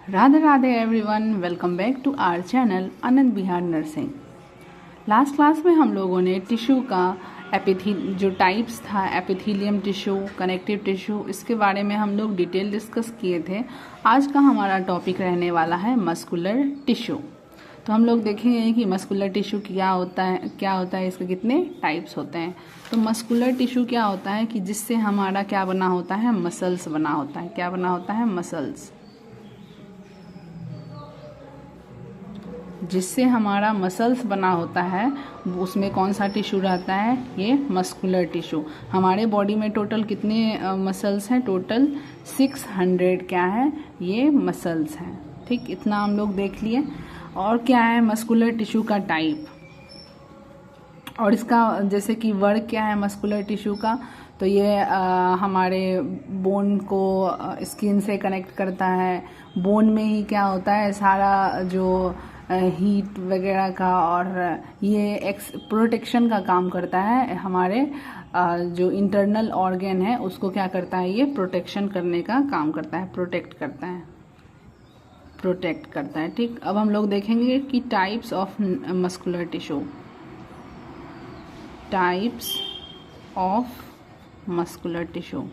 Radhe Radhe everyone, welcome back to our channel Anand Bihar nursing. Last class में हम लोगों ने टिश्यू का जो टाइप्स था, एपिथेलियम टिश्यू, कनेक्टिव टिश्यू, इसके बारे में हम लोग डिटेल डिस्कस किए थे। आज का हमारा टॉपिक रहने वाला है मस्कुलर टिश्यू। तो हम लोग देखेंगे कि मस्कुलर टिश्यू क्या होता है, इसके कितने टाइप्स होते हैं। तो मस्कुलर टिश्यू क्या होता है कि जिससे हमारा क्या बना होता है, मसल्स बना होता है। क्या बना होता है? मसल्स। जिससे हमारा मसल्स बना होता है, उसमें कौन सा टिश्यू रहता है? ये मस्कुलर टिश्यू। हमारे बॉडी में टोटल कितने मसल्स हैं? टोटल 600 क्या है? ये मसल्स हैं। ठीक, इतना हम लोग देख लिए। और क्या है मस्कुलर टिश्यू का टाइप, और इसका जैसे कि वर्क क्या है मस्कुलर टिश्यू का। तो ये हमारे बोन को स्किन से कनेक्ट करता है। बोन में ही क्या होता है, सारा जो हीट वगैरह का और ये प्रोटेक्शन का काम करता है। हमारे जो इंटरनल ऑर्गन है उसको क्या करता है, ये प्रोटेक्शन करने का काम करता है, प्रोटेक्ट करता है। ठीक, अब हम लोग देखेंगे कि types of muscular tissue. Types of muscular tissue.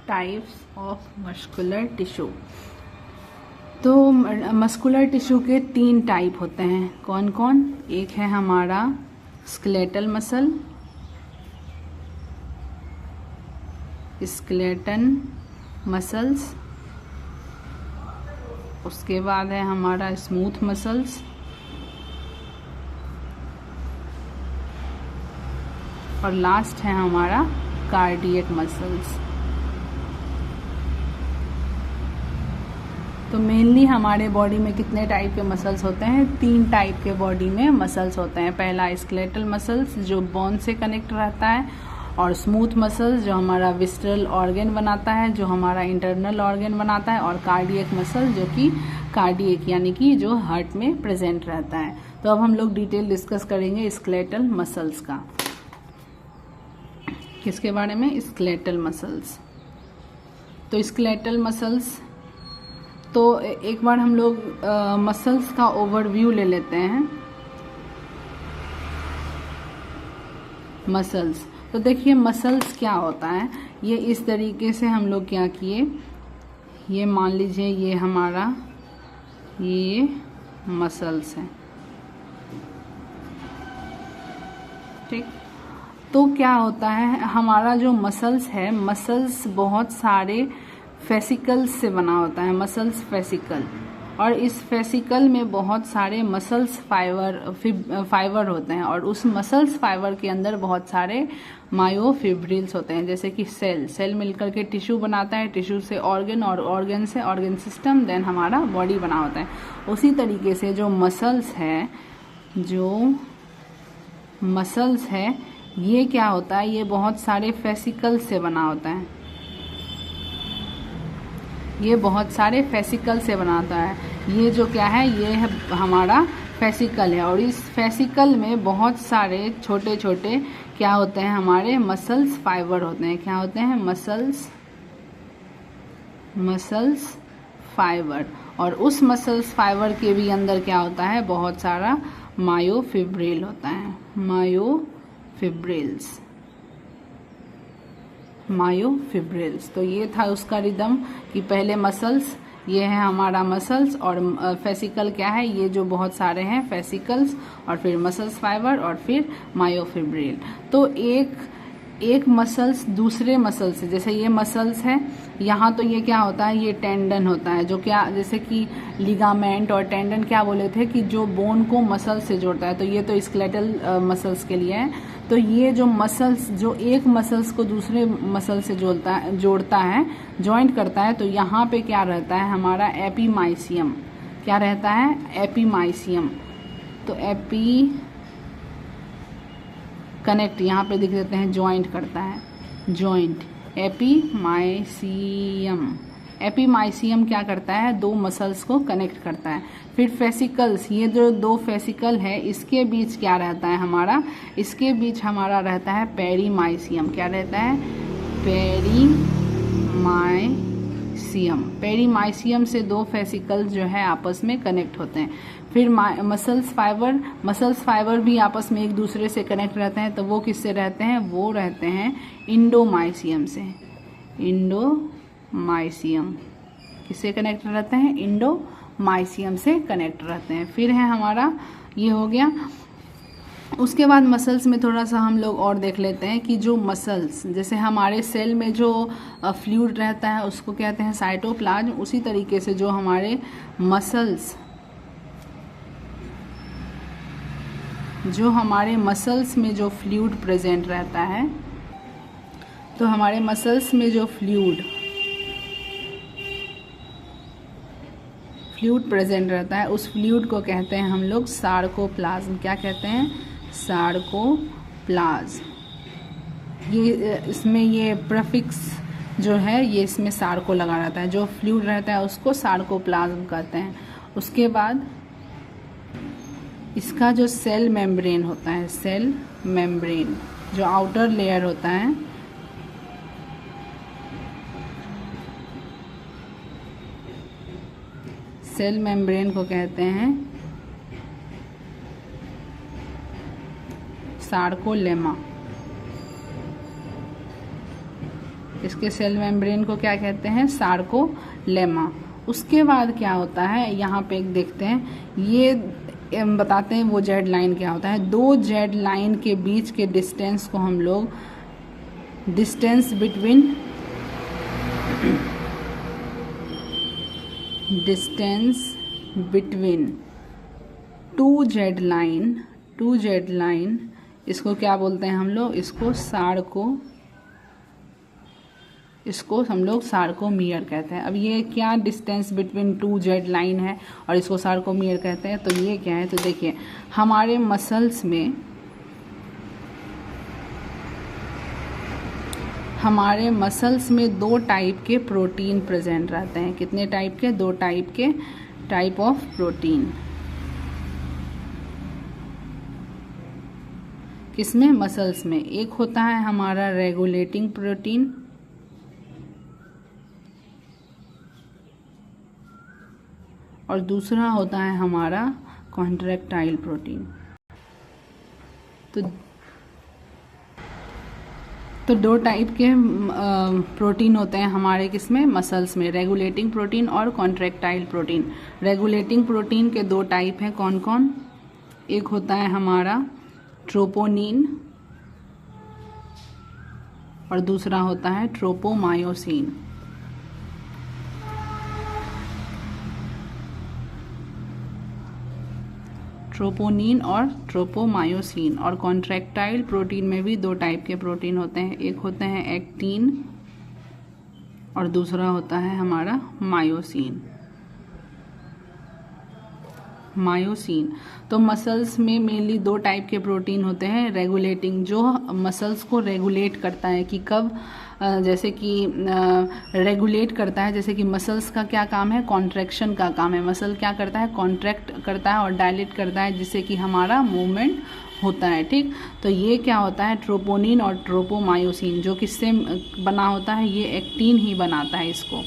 Types of muscular tissue. तो मस्कुलर टिश्यू के 3 टाइप होते हैं। कौन कौन? एक है हमारा स्केलेटल मसल, स्केलेटन मसल्स। उसके बाद है हमारा स्मूथ मसल्स, और लास्ट है हमारा कार्डियक मसल्स। तो मेनली हमारे बॉडी में कितने टाइप के मसल्स होते हैं? 3 टाइप के बॉडी में मसल्स होते हैं। पहला स्केलेटल मसल्स जो बोन से कनेक्ट रहता है, और स्मूथ मसल्स जो हमारा विस्ट्रल ऑर्गन बनाता है, जो हमारा इंटरनल ऑर्गन बनाता है, और कार्डियक मसल जो कि कार्डियक यानी कि जो हार्ट में प्रेजेंट रहता है। तो अब हम लोग डिटेल डिस्कस करेंगे स्केलेटल मसल्स का। किसके बारे में? Skeletal muscles. तो स्केलेटल मसल्स, तो एक बार हम लोग मसल्स का ओवरव्यू ले लेते हैं। मसल्स, तो देखिए मसल्स क्या होता है। ये इस तरीके से हम लोग क्या किए, ये मान लीजिए ये हमारा ये मसल्स है। ठीक, तो क्या होता है हमारा जो मसल्स है, मसल्स बहुत सारे फेसिकल्स से बना होता है। मसल्स फेसिकल, और इस फेसिकल में बहुत सारे मसल्स फाइबर होते हैं, और उस मसल्स फाइबर के अंदर बहुत सारे मायोफिब्रिल्स होते हैं। जैसे कि सेल मिलकर के टिश्यू बनाता है, टिश्यू से ऑर्गन, और ऑर्गन से ऑर्गन सिस्टम, देन हमारा बॉडी बना होता है। उसी तरीके से जो मसल्स है, ये क्या होता है, ये बहुत सारे फेसिकल से बना होता है। ये बहुत सारे फेसिकल से बनाता है। ये जो क्या है, ये है हमारा फेसिकल है, और इस फेसिकल में बहुत सारे छोटे छोटे क्या होते हैं, हमारे मसल्स फाइबर होते हैं। क्या होते हैं? Muscles fibre. और उस मसल्स फाइबर के भी अंदर क्या होता है, बहुत सारा मायोफिब्रिल होता है। मायोफिब्रिल्स। तो ये था उसका रिदम कि पहले मसल्स, ये है हमारा मसल्स, और फेसिकल क्या है, ये जो बहुत सारे हैं फेसिकल्स, और फिर मसल्स फाइबर, और फिर मायोफिब्रिल। तो एक मसल्स दूसरे मसल से, जैसे ये मसल्स है यहाँ, तो ये क्या होता है, ये टेंडन होता है, जो क्या, जैसे कि लिगामेंट और टेंडन क्या बोले थे कि जो बोन को मसल से जोड़ता है। तो ये तो स्केलेटल मसल्स के लिए है। तो ये जो मसल्स, जो एक मसल्स को दूसरे मसल से जोड़ता है, जॉइंट करता है, तो यहाँ पे क्या रहता है हमारा एपीमाइसियम। क्या रहता है? एपीमाइसियम। तो कनेक्ट यहाँ पे लिख देते हैं, ज्वाइंट करता है, ज्वाइंट, एपीमाइसियम। एपीमाइसियम क्या करता है, दो मसल्स को कनेक्ट करता है। फिर फेसिकल्स, ये जो दो फेसिकल है इसके बीच क्या रहता है हमारा, इसके बीच हमारा रहता है पेरीमाइसियम। क्या रहता है, पेरीमाइसियम। पेरीमाइसियम से दो फेसिकल जो है आपस में कनेक्ट होते हैं। फिर मसल्स फाइबर भी आपस में एक दूसरे से कनेक्ट रहते हैं, तो वो किससे रहते हैं, वो रहते हैं इंडोमाइसियम से। इंडोमाइसियम किससे कनेक्ट रहते हैं, इंडोमाइसियम से कनेक्ट रहते हैं। फिर है हमारा, ये हो गया। उसके बाद मसल्स में थोड़ा सा हम लोग और देख लेते हैं कि जो मसल्स, जैसे हमारे सेल में जो फ्लूइड रहता है उसको कहते हैं साइटोप्लाज्म, उसी तरीके से जो हमारे मसल्स में जो फ्लूइड प्रेजेंट रहता है, तो हमारे मसल्स में जो फ्लूइड प्रेजेंट रहता है उस फ्लूइड को कहते हैं हम लोग सार्कोप्लाज्म। क्या कहते हैं, सार्कोप्लाज्म। ये इसमें ये प्रीफिक्स जो है ये इसमें सार्को लगा रहता है, जो फ्लूइड रहता है उसको सार्कोप्लाज्म कहते हैं। उसके बाद इसका जो सेल मेम्ब्रेन होता है, सेल मेम्ब्रेन जो आउटर लेयर होता है, सेल मेम्ब्रेन को कहते हैं सार्कोलेमा। इसके सेल मेम्ब्रेन को क्या कहते हैं, सार्कोलेमा। उसके बाद क्या होता है, यहाँ पे एक देखते हैं, ये बताते हैं वो जेड लाइन क्या होता है। दो जेड लाइन के बीच के डिस्टेंस को हम लोग distance between two Z line, इसको क्या बोलते हैं हम लोग, इसको हम लोग सार्कोमियर कहते हैं। अब ये क्या distance between two Z line है और इसको सार्कोमियर कहते हैं, तो ये क्या है, तो देखिए हमारे मसल्स में दो टाइप के प्रोटीन प्रेजेंट रहते हैं। कितने टाइप के, दो टाइप ऑफ प्रोटीन। किसमें, मसल्स में। एक होता है हमारा रेगुलेटिंग प्रोटीन, और दूसरा होता है हमारा कॉन्ट्रैक्टाइल प्रोटीन। तो दो टाइप के प्रोटीन होते हैं हमारे किसमें, मसल्स में, रेगुलेटिंग प्रोटीन और कॉन्ट्रैक्टाइल प्रोटीन। रेगुलेटिंग प्रोटीन के दो टाइप हैं, कौन कौन, एक होता है हमारा ट्रोपोनिन और दूसरा होता है ट्रोपोमायोसिन। ट्रोपोनिन और ट्रोपोमायोसिन। और कॉन्ट्रैक्टाइल प्रोटीन में भी दो टाइप के प्रोटीन होते हैं, एक होते हैं एक्टिन और दूसरा होता है हमारा मायोसिन। तो मसल्स में मेनली दो टाइप के प्रोटीन होते हैं। रेगुलेटिंग, जो मसल्स को रेगुलेट करता है कि कब, जैसे कि रेगुलेट करता है, जैसे कि मसल्स का क्या काम है, कॉन्ट्रैक्शन का काम है। मसल क्या करता है, कॉन्ट्रैक्ट करता है और डायलेट करता है, जिससे कि हमारा मूवमेंट होता है, ठीक। तो ये क्या होता है, ट्रोपोनिन और ट्रोपोमायोसिन, जो किससे बना होता है, ये एक्टिन ही बनाता है इसको।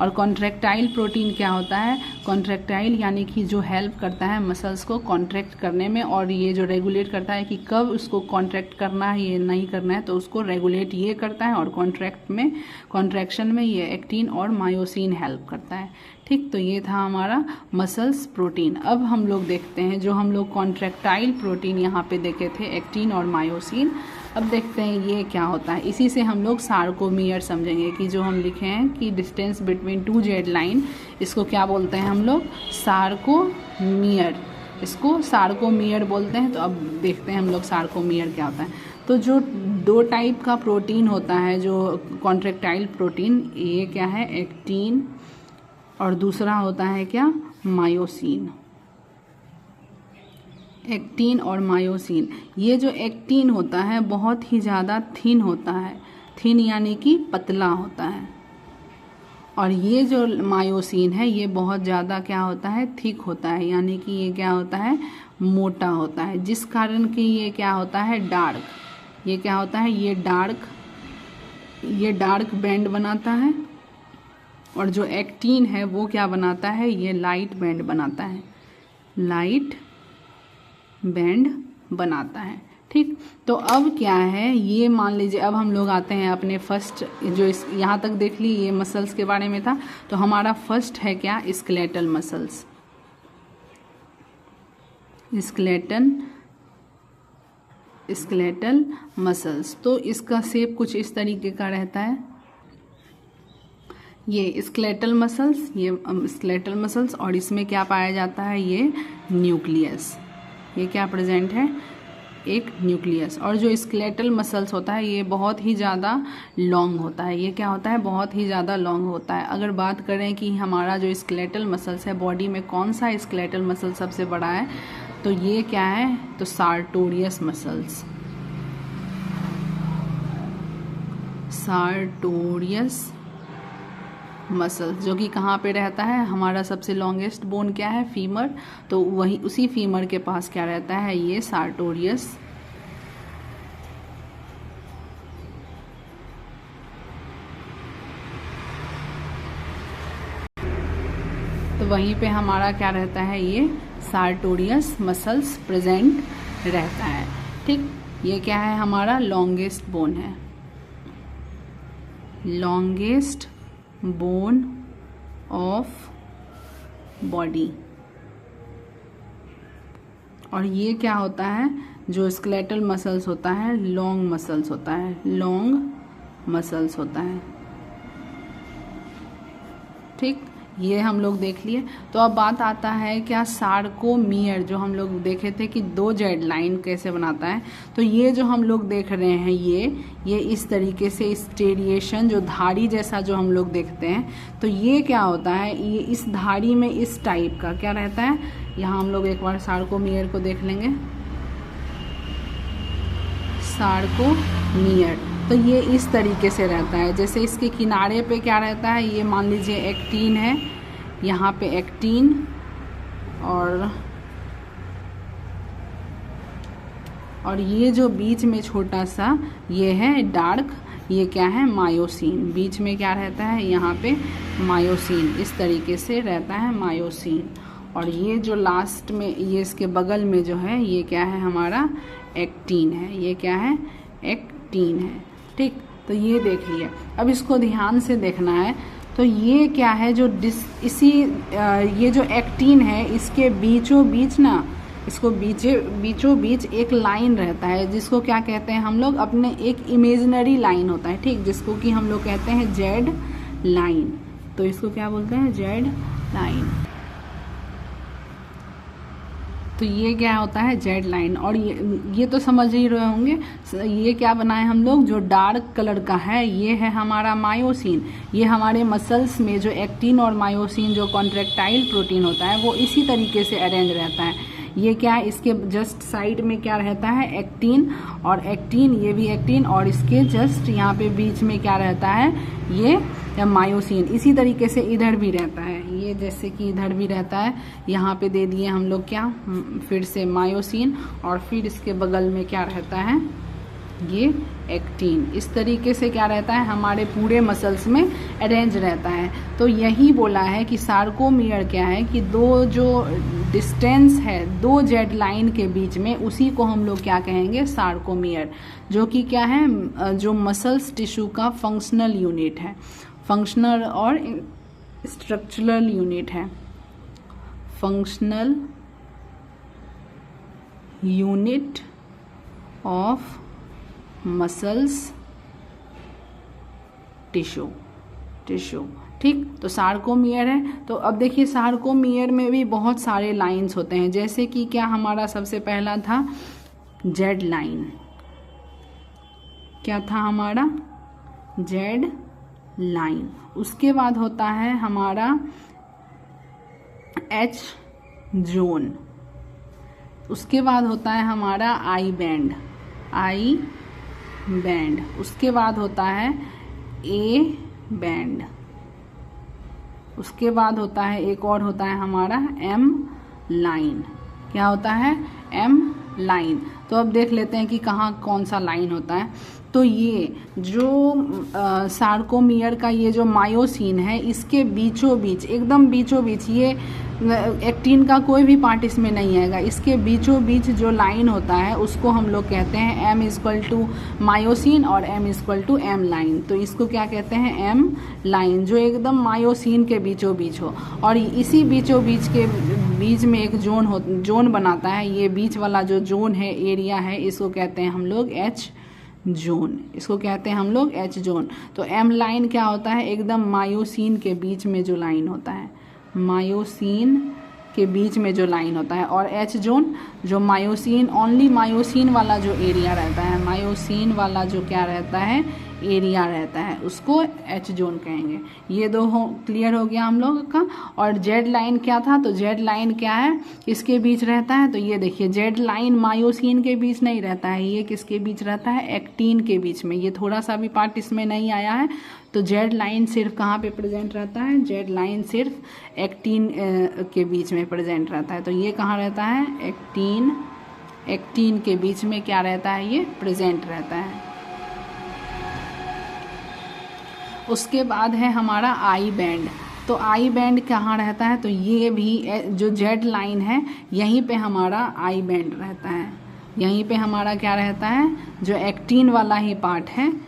और कॉन्ट्रैक्टाइल प्रोटीन क्या होता है, कॉन्ट्रैक्टाइल यानी कि जो हेल्प करता है मसल्स को कॉन्ट्रैक्ट करने में, और ये जो रेगुलेट करता है कि कब उसको कॉन्ट्रैक्ट करना है, ये नहीं करना है, तो उसको रेगुलेट ये करता है। और कॉन्ट्रैक्शन में ये एक्टिन और मायोसिन हेल्प करता है, ठीक। तो ये था हमारा मसल्स प्रोटीन। अब हम लोग देखते हैं जो हम लोग कॉन्ट्रैक्टाइल प्रोटीन यहाँ पे देखे थे, एक्टिन और मायोसिन। अब देखते हैं ये क्या होता है। इसी से हम लोग सार्कोमियर समझेंगे कि जो हम लिखे हैं कि distance between two Z line, इसको क्या बोलते हैं हम लोग, सार्कोमियर। इसको सार्कोमियर बोलते हैं। तो अब देखते हैं हम लोग सार्कोमियर क्या होता है। तो जो दो टाइप का प्रोटीन होता है, जो कॉन्ट्रैक्टाइल प्रोटीन, ये क्या है, एक्टिन और दूसरा होता है क्या, मायोसिन। एक्टिन और मायोसिन। ये जो एक्टिन होता है बहुत ही ज़्यादा थिन होता है, थिन यानी कि पतला होता है, और ये जो मायोसिन है ये बहुत ज़्यादा क्या होता है, थिक होता है, यानी कि ये क्या होता है, मोटा होता है, जिस कारण कि ये क्या होता है, डार्क, ये क्या होता है, ये डार्क बैंड बनाता है। और जो एक्टिन है वो क्या बनाता है, ये लाइट बैंड बनाता है, लाइट बैंड बनाता है। ठीक, तो अब क्या है, ये मान लीजिए अब हम लोग आते हैं अपने फर्स्ट, जो इस यहाँ तक देख ली ये मसल्स के बारे में था, तो हमारा फर्स्ट है क्या, स्केलेटल मसल्स। स्केलेटल मसल्स, तो इसका शेप कुछ इस तरीके का रहता है। ये स्केलेटल मसल्स, और इसमें क्या पाया जाता है, ये न्यूक्लियस, ये क्या प्रेजेंट है, एक न्यूक्लियस। और जो स्केलेटल मसल्स होता है ये बहुत ही ज़्यादा लॉन्ग होता है, ये क्या होता है, बहुत ही ज़्यादा लॉन्ग होता है। अगर बात करें कि हमारा जो स्केलेटल मसल्स है, बॉडी में कौन सा स्केलेटल मसल सबसे बड़ा है, तो ये क्या है, तो सार्टोरियस मसल्स, जो कि कहाँ पे रहता है, हमारा सबसे लॉन्गेस्ट बोन क्या है, फीमर, तो वही उसी फीमर के पास क्या रहता है, ये सार्टोरियस। तो वहीं पे हमारा क्या रहता है, ये सार्टोरियस मसल्स प्रेजेंट रहता है। ठीक, ये क्या है, हमारा लॉन्गेस्ट बोन है, लॉन्गेस्ट बोन ऑफ बॉडी। और ये क्या होता है, जो स्केलेटल मसल्स होता है, लॉन्ग मसल्स होता है। ठीक, ये हम लोग देख लिए। तो अब बात आता है क्या, सार्कोमियर, जो हम लोग देखे थे कि 2 जेड लाइन कैसे बनाता है, तो ये जो हम लोग देख रहे हैं, ये इस तरीके से स्टेरिएशन, जो धारी जैसा जो हम लोग देखते हैं, तो ये क्या होता है, ये इस धारी में इस टाइप का क्या रहता है। यहाँ हम लोग एक बार सार्कोमियर को देख लेंगे, सार्कोमियर, तो ये इस तरीके से रहता है, जैसे इसके किनारे पे क्या रहता है, ये मान लीजिए एक्टिन है, यहाँ पे एक्टिन, और ये जो बीच में छोटा सा ये है डार्क, ये क्या है, मायोसिन, बीच में क्या रहता है, यहाँ पे मायोसिन, इस तरीके से रहता है मायोसिन। और ये जो लास्ट में, ये इसके बगल में जो है, ये क्या है, हमारा एक्टिन है, ये क्या है, एक्टिन है। ठीक, तो ये देख लिए। अब इसको ध्यान से देखना है, तो ये क्या है, जो ये जो एक्टिन है, इसके बीचों बीच ना, इसको बीचों बीच एक लाइन रहता है, जिसको क्या कहते हैं हम लोग, अपने एक इमेजिनरी लाइन होता है, ठीक, जिसको कि हम लोग कहते हैं जेड लाइन। तो इसको क्या बोलते हैं, जेड लाइन। तो ये क्या होता है, जेड लाइन। और ये तो समझ ही रहे होंगे, ये क्या बनाए हम लोग, जो डार्क कलर का है, ये है हमारा मायोसिन। ये हमारे मसल्स में जो एक्टिन और मायोसिन जो कॉन्ट्रैक्टाइल प्रोटीन होता है, वो इसी तरीके से अरेंज रहता है। ये क्या है, इसके जस्ट साइड में क्या रहता है, एक्टिन, और एक्टिन, ये भी एक्टिन, और इसके जस्ट यहाँ पे बीच में क्या रहता है, ये मायोसिन। इसी तरीके से इधर भी रहता है, ये जैसे कि इधर भी रहता है, यहाँ पे दे दिए हम लोग क्या, फिर से मायोसिन, और फिर इसके बगल में क्या रहता है, ये एक्टिन। इस तरीके से क्या रहता है, हमारे पूरे मसल्स में अरेंज रहता है। तो यही बोला है कि सार्कोमियर क्या है, कि दो जो डिस्टेंस है 2 जेड लाइन के बीच में, उसी को हम लोग क्या कहेंगे, सार्कोमियर, जो कि क्या है, जो मसल्स टिश्यू का फंक्शनल यूनिट है, फंक्शनल और स्ट्रक्चरल यूनिट है, functional unit of muscles tissue. ठीक, तो सार्कोमियर है। तो अब देखिए, सार्कोमियर में भी बहुत सारे लाइंस होते हैं, जैसे कि क्या, हमारा सबसे पहला था जेड लाइन। क्या था हमारा, जेड लाइन। उसके बाद होता है हमारा एच जोन। उसके बाद होता है हमारा आई बैंड, उसके बाद होता है ए बैंड, उसके बाद होता है एक और होता है हमारा एम लाइन। क्या होता है? M line. तो अब देख लेते हैं कि कहाँ कौन सा लाइन होता है। तो ये जो सार्कोमियर का ये जो मायोसिन है, इसके बीचों बीच, एकदम बीचों बीच, ये एक्टिन का कोई भी पार्ट इसमें नहीं आएगा, इसके बीचों बीच जो लाइन होता है उसको हम लोग कहते हैं एम इक्वल टू मायोसिन और M equal to M line. तो इसको क्या कहते हैं? एम लाइन, जो एकदम मायोसिन के बीचों बीच हो। और इसी बीचों बीच के बीच में एक जोन बनाता है। ये बीच वाला जो जोन है, एरिया है, इसको कहते हैं हम लोग एच जोन। इसको कहते हैं हम लोग एच जोन। तो एम लाइन क्या होता है? एकदम मायोसिन के बीच में जो लाइन होता है, मायोसिन के बीच में जो लाइन होता है। और एच जोन जो मायोसिन, ओनली मायोसिन वाला जो एरिया रहता है, मायोसिन वाला जो क्या रहता है, एरिया रहता है, उसको एच जोन कहेंगे। ये दो क्लियर हो गया हम लोग का। और जेड लाइन क्या था? तो जेड लाइन क्या है? किसके बीच रहता है? तो ये देखिए, जेड लाइन मायोसिन के बीच नहीं रहता है, ये किसके बीच रहता है? एक्टिन के बीच में। ये थोड़ा सा भी पार्ट इसमें नहीं आया है। तो जेड लाइन सिर्फ कहाँ पे प्रेजेंट रहता है? जेड लाइन सिर्फ एक्टिन के बीच में प्रेजेंट रहता है। तो ये कहाँ रहता है? एक्टिन के बीच में क्या रहता है? ये प्रेजेंट रहता है। उसके बाद है हमारा आई बैंड। तो आई बैंड कहाँ रहता है? तो ये भी जो जेड लाइन है, यहीं पे हमारा आई बैंड रहता है। यहीं पे हमारा क्या रहता है? जो एक्टिन वाला ही पार्ट है,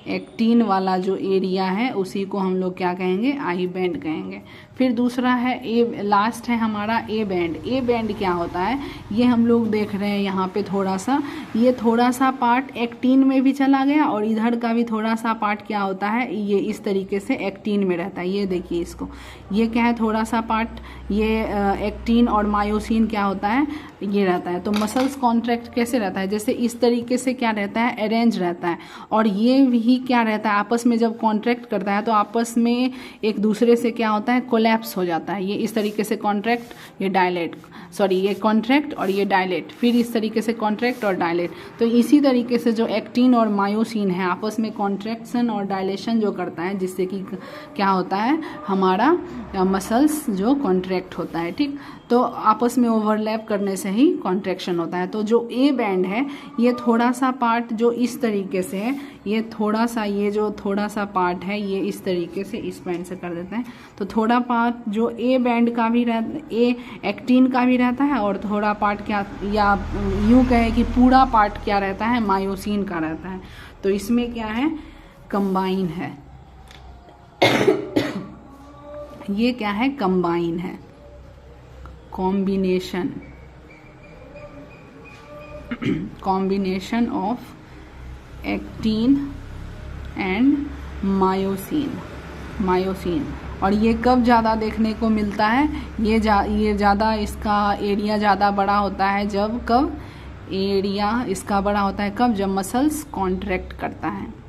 एक्टिन वाला जो एरिया है, उसी को हम लोग क्या कहेंगे? आई बैंड कहेंगे। फिर दूसरा है ए, लास्ट है हमारा ए बैंड। ए बैंड क्या होता है? ये हम लोग देख रहे हैं यहाँ पे थोड़ा सा, ये थोड़ा सा पार्ट एक्टिन में भी चला गया और इधर का भी थोड़ा सा पार्ट क्या होता है? ये इस तरीके से एक्टिन में रहता है। ये देखिए इसको, ये क्या है? थोड़ा सा पार्ट ये एक्टिन और मायोसिन क्या होता है? ये रहता है। तो मसल्स कॉन्ट्रैक्ट कैसे रहता है? जैसे इस तरीके से क्या रहता है? अरेंज रहता है। और ये भी क्या रहता है? आपस में जब कॉन्ट्रैक्ट करता है तो आपस में एक दूसरे से क्या होता है? कोलैप्स हो जाता है। ये इस तरीके से कॉन्ट्रैक्ट, ये डायलेट, सॉरी ये कॉन्ट्रैक्ट और ये डायलेट, फिर इस तरीके से कॉन्ट्रैक्ट और डायलेट। तो इसी तरीके से जो एक्टिन और मायोसिन है, आपस में कॉन्ट्रैक्शन और डायलेशन जो करता है, जिससे कि क्या होता है? हमारा मसल्स जो कॉन्ट्रैक्ट होता है। ठीक, तो आपस में ओवरलैप करने से ही कॉन्ट्रैक्शन होता है। तो जो ए बैंड है, ये थोड़ा सा पार्ट जो इस तरीके से है, ये थोड़ा सा, ये जो थोड़ा सा पार्ट है, ये इस तरीके से इस बैंड से कर देते हैं। तो थोड़ा पार्ट जो ए बैंड का भी रहता, ए एक्टिन का भी रहता है, और थोड़ा पार्ट क्या, या यूं कहे कि पूरा पार्ट क्या रहता है? मायोसिन का रहता है। तो इसमें क्या है? कंबाइन है। ये क्या है? कंबाइन है, combination of actin and myosin. और ये कब ज़्यादा देखने को मिलता है? ये ज़्यादा, इसका एरिया ज़्यादा बड़ा होता है जब, कब एरिया इसका बड़ा होता है? कब? जब मसल्स कॉन्ट्रैक्ट करता है।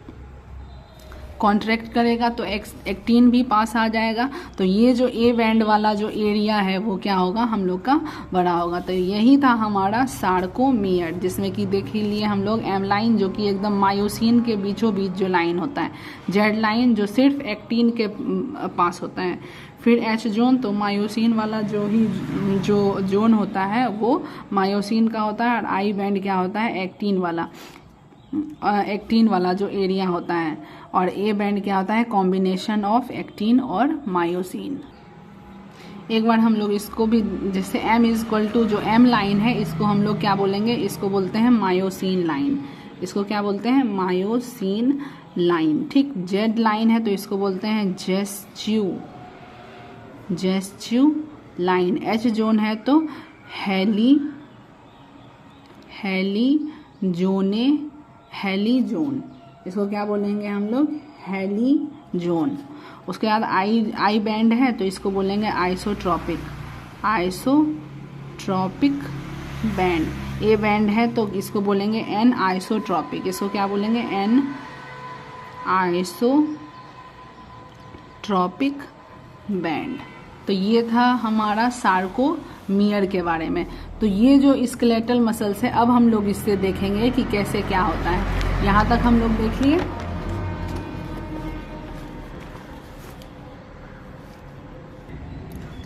कॉन्ट्रैक्ट करेगा तो एक्टिन भी पास आ जाएगा। तो ये जो ए बैंड वाला जो एरिया है वो क्या होगा? हम लोग का बड़ा होगा। तो यही था हमारा सार्कोमियर, जिसमें कि देख ही लिए हम लोग एम लाइन, जो कि एकदम मायोसिन के बीचों बीच जो लाइन होता है, जेड लाइन जो सिर्फ एक्टिन के पास होता है, फिर एच जोन, तो मायोसिन वाला जो जोन होता है वो मायोसिन का होता है। और आई बैंड क्या होता है? एक्टिन वाला जो एरिया होता है। और ए बैंड क्या होता है? कॉम्बिनेशन ऑफ एक्टिन और मायोसिन। एक बार हम लोग इसको भी, जैसे एम इक्वल टू जो एम लाइन है, इसको हम लोग क्या बोलेंगे? इसको बोलते हैं मायोसिन लाइन। इसको क्या बोलते हैं? Myosin line. ठीक, जेड लाइन है तो इसको बोलते हैं जेस्च्यू लाइन। एच जोन है तो हेली जोन। इसको क्या बोलेंगे हम लोग? हेली जोन। उसके बाद आई बैंड है तो इसको बोलेंगे आइसोट्रॉपिक बैंड। ए बैंड है तो इसको बोलेंगे एन आइसोट्रॉपिक। इसको क्या बोलेंगे? An isotropic band. तो ये था हमारा सार्कोमियर के बारे में। तो ये जो स्केलेटल मसल्स है, अब हम लोग इससे देखेंगे कि कैसे क्या होता है। यहाँ तक हम लोग देख लिए।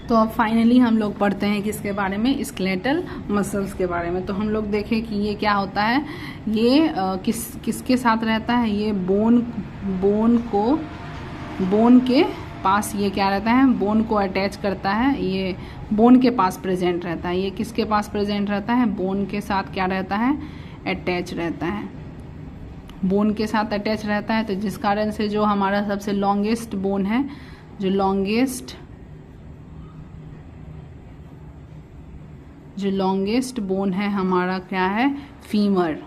तो अब फाइनली हम लोग पढ़ते हैं किसके बारे में, स्केलेटल मसल्स के बारे में। तो हम लोग देखें कि ये क्या होता है, ये किसके साथ रहता है, ये बोन के पास ये क्या रहता है, बोन को अटैच करता है, ये बोन के पास प्रेजेंट रहता है। ये किसके पास प्रेजेंट रहता है, बोन के साथ क्या रहता है, अटैच रहता है, बोन के साथ अटैच रहता है। तो जिस कारण से जो हमारा सबसे लॉन्गेस्ट बोन है, जो लॉन्गेस्ट बोन है हमारा क्या है, फीमर,